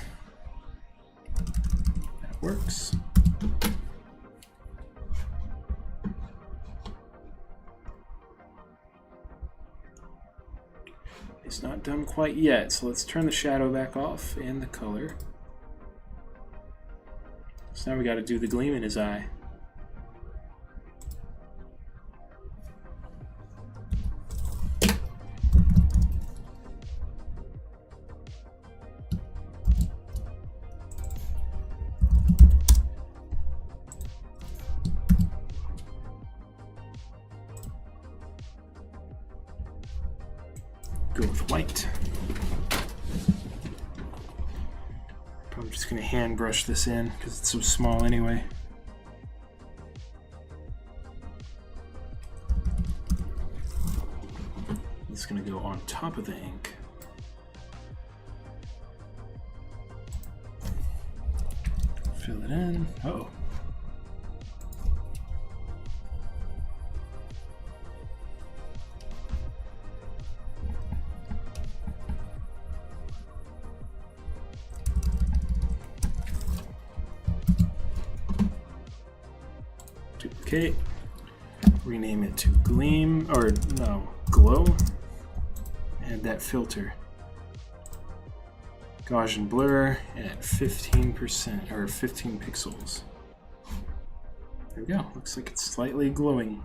A: That works. It's not done quite yet, so let's turn the shadow back off and the color. So now we got to do the gleam in his eye. Go with white. Probably just going to hand brush this in because it's so small anyway. It's going to go on top of the ink. Fill it in. Uh-oh. Duplicate. Rename it to Gleam, or no, Glow. Add that filter. Gaussian blur at 15% or 15 pixels. There we go. Looks like it's slightly glowing.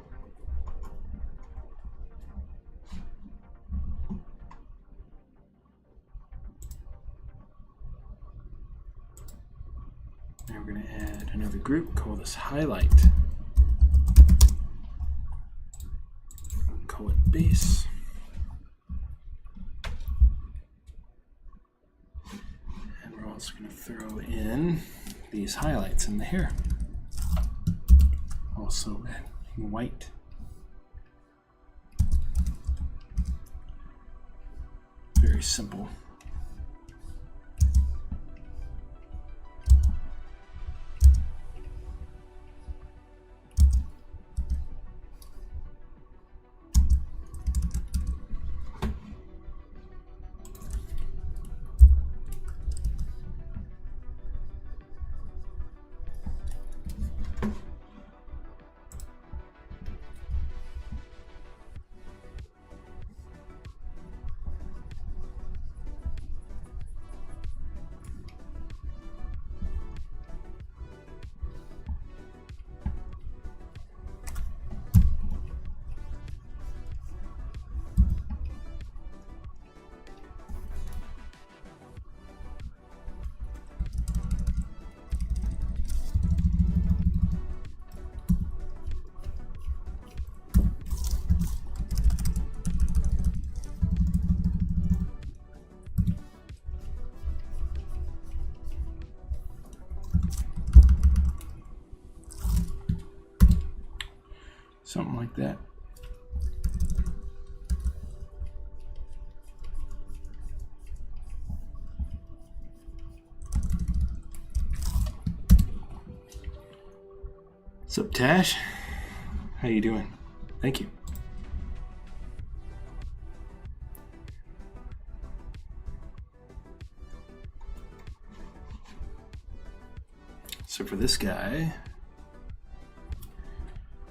A: Now we're going to add another group, call this Highlight. Call it Base. And we're also going to throw in these highlights in the hair. Also in white. Very simple. Something like that. What's up, Tash? How you doing? Thank you. So for this guy,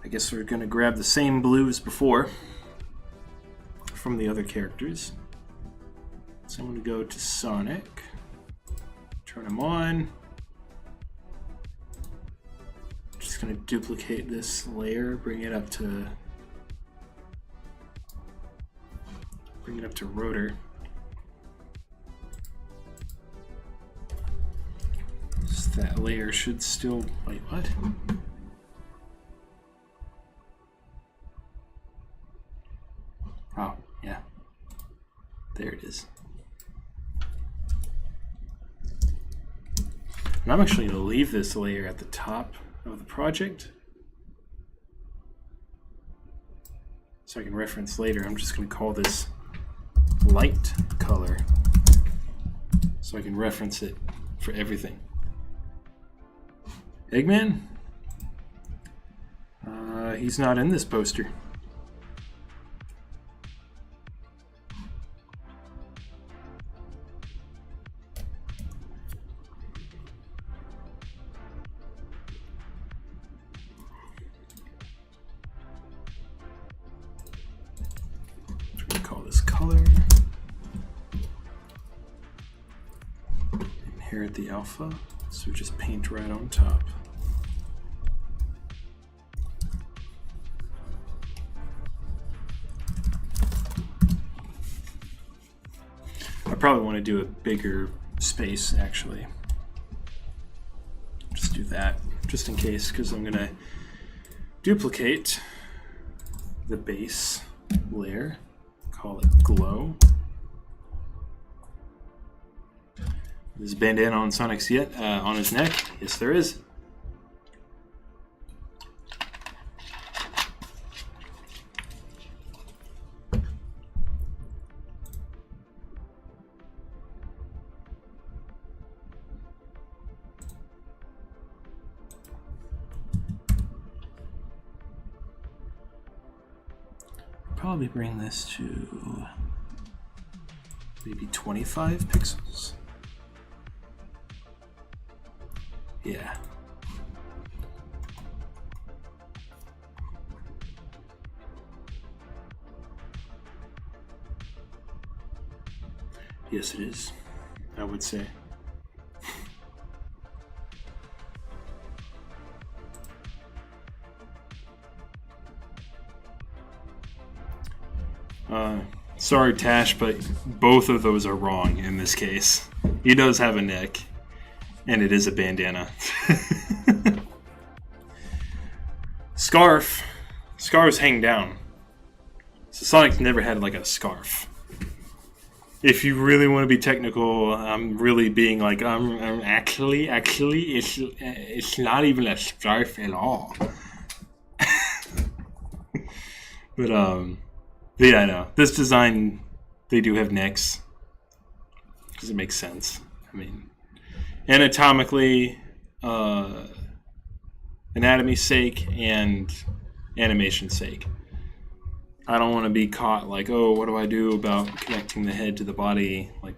A: I guess we're going to grab the same blue as before from the other characters. So I'm going to go to Sonic, turn him on. Just going to duplicate this layer, bring it up to Rotor. So that layer should still, wait, what? Oh, yeah. There it is. And I'm actually going to leave this layer at the top of the project so I can reference later. I'm just going to call this light color so I can reference it for everything. Eggman? He's not in this poster. Inherit the alpha, so just paint right on top. I probably want to do a bigger space actually. Just do that, just in case, because I'm going to duplicate the base layer, call it glow, Is bandana on Sonic's yet? On his neck? Yes, there is. Probably bring this to maybe 25 pixels. Yeah. Yes, it is, I would say. Sorry, Tash, but both of those are wrong in this case. He does have a neck, and it is a bandana. Scarf. Scarves hang down. So Sonic's never had like a scarf. If you really want to be technical, I'm really being like, actually, it's not even a scarf at all. But yeah, I know. This design, they do have necks. Because it makes sense. I mean, anatomically, anatomy's sake, and animation's sake. I don't want to be caught like, oh, what do I do about connecting the head to the body? Like,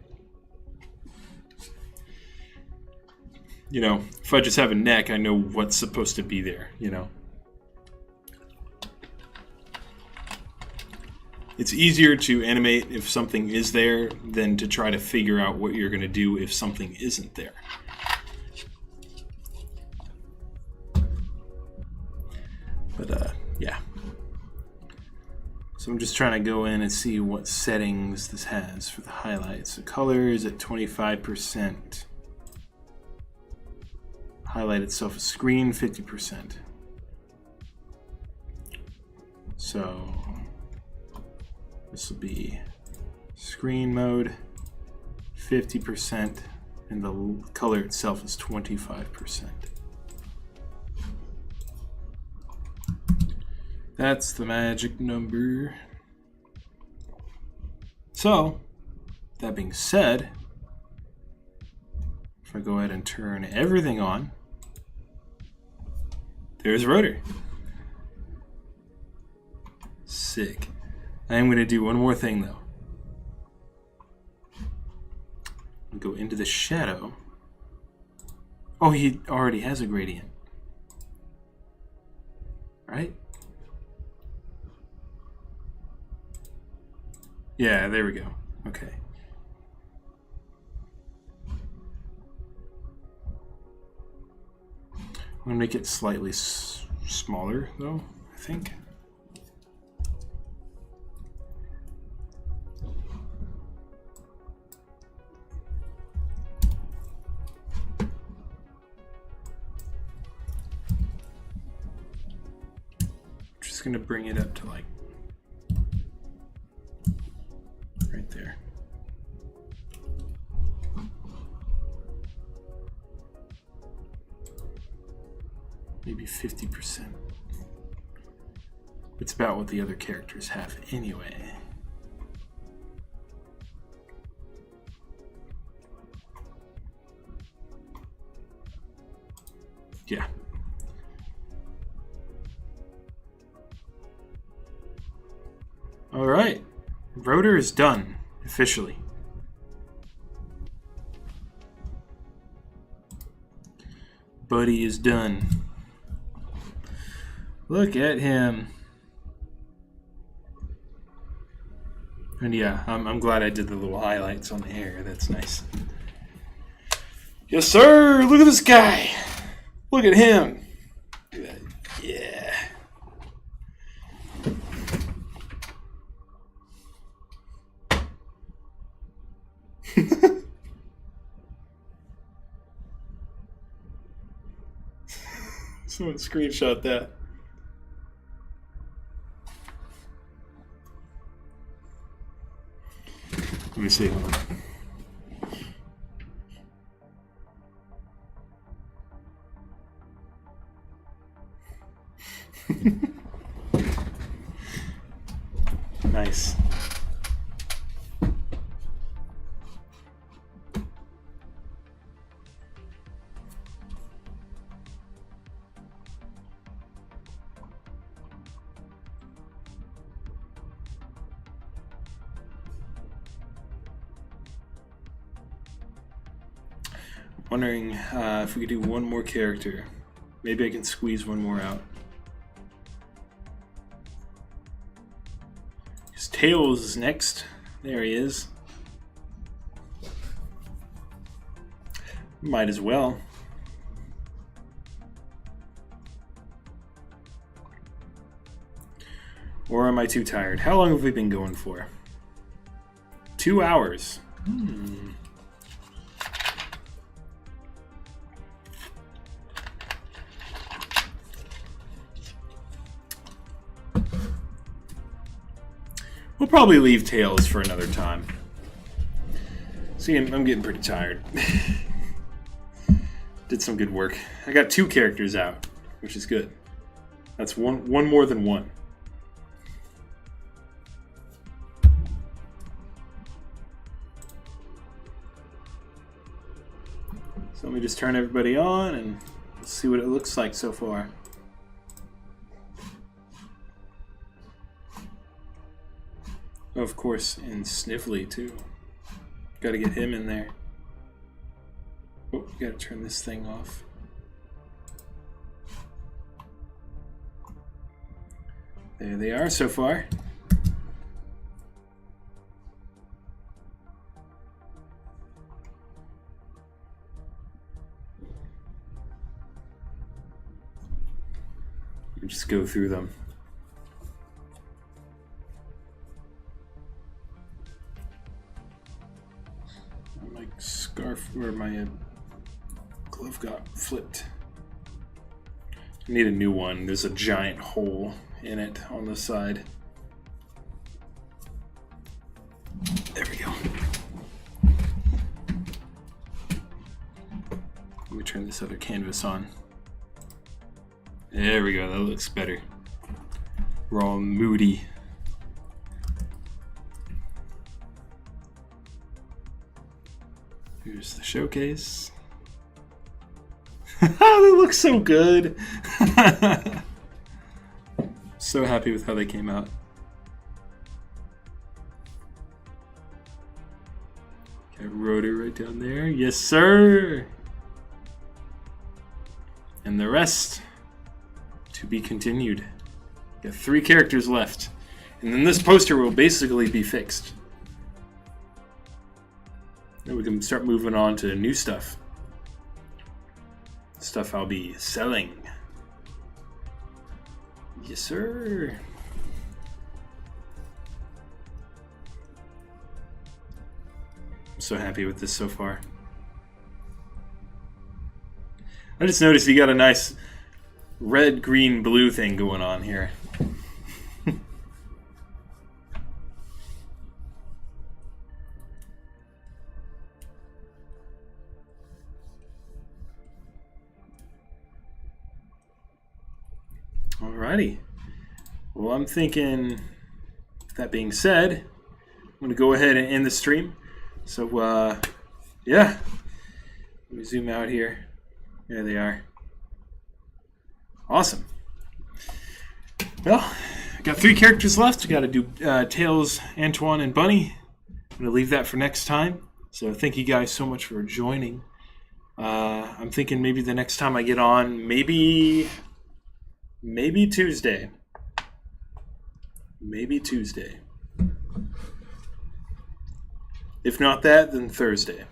A: you know, if I just have a neck, I know what's supposed to be there, you know? It's easier to animate if something is there than to try to figure out what you're going to do if something isn't there. But, yeah. So I'm just trying to go in and see what settings this has for the highlights. The color is at 25%. Highlight itself a screen, 50%. So this will be screen mode, 50%, and the color itself is 25%. That's the magic number. So, that being said, if I go ahead and turn everything on, there's Rotor. Sick. I am going to do one more thing though. I'll go into the shadow. Oh, he already has a gradient. Right? Yeah, there we go. Okay. I'm going to make it slightly smaller though, I think. Just going to bring it up to like right there. Maybe 50%. It's about what the other characters have anyway. Yeah. All right. Rotor is done, officially. Buddy is done. Look at him. And yeah, I'm glad I did the little highlights on the hair. That's nice. Yes, sir. Look at this guy. Look at him. Yeah. Someone screenshot that. Let me see. Hold on. Nice. Wondering if we could do one more character. Maybe I can squeeze one more out. Because Tails is next. There he is. Might as well. Or am I too tired? How long have we been going for? 2 hours. We'll probably leave Tails for another time. See, I'm getting pretty tired. Did some good work. I got 2 characters out, which is good. That's one more than one. So let me just turn everybody on and see what it looks like so far. Of course, and Sniffly too. Gotta get him in there. Oh, gotta turn this thing off. There they are so far. Let me just go through them. Scarf where my glove got flipped. I need a new one. There's a giant hole in it on the side. There we go. Let me turn this other canvas on. There we go. That looks better. We're all moody. Here's the showcase. They look so good. So happy with how they came out. Got Rotor right down there. Yes, sir. And the rest to be continued. Got 3 characters left. And then this poster will basically be fixed. Then we can start moving on to new stuff. Stuff I'll be selling. Yes, sir. I'm so happy with this so far. I just noticed you got a nice red, green, blue thing going on here. Alrighty. Well, I'm thinking, that being said, I'm going to go ahead and end the stream. So, yeah. Let me zoom out here. There they are. Awesome. Well, I got 3 characters left. I got to do Tails, Antoine, and Bunny. I'm going to leave that for next time. So thank you guys so much for joining. I'm thinking maybe the next time I get on, maybe Tuesday. Maybe Tuesday. If not that, then Thursday.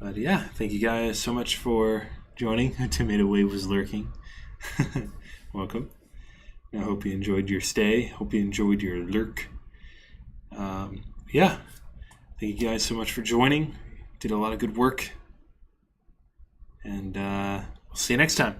A: But yeah, thank you guys so much for joining. Tomato Wave was lurking. Welcome. I hope you enjoyed your stay. Hope you enjoyed your lurk. Yeah, thank you guys so much for joining. Did a lot of good work. And we'll see you next time.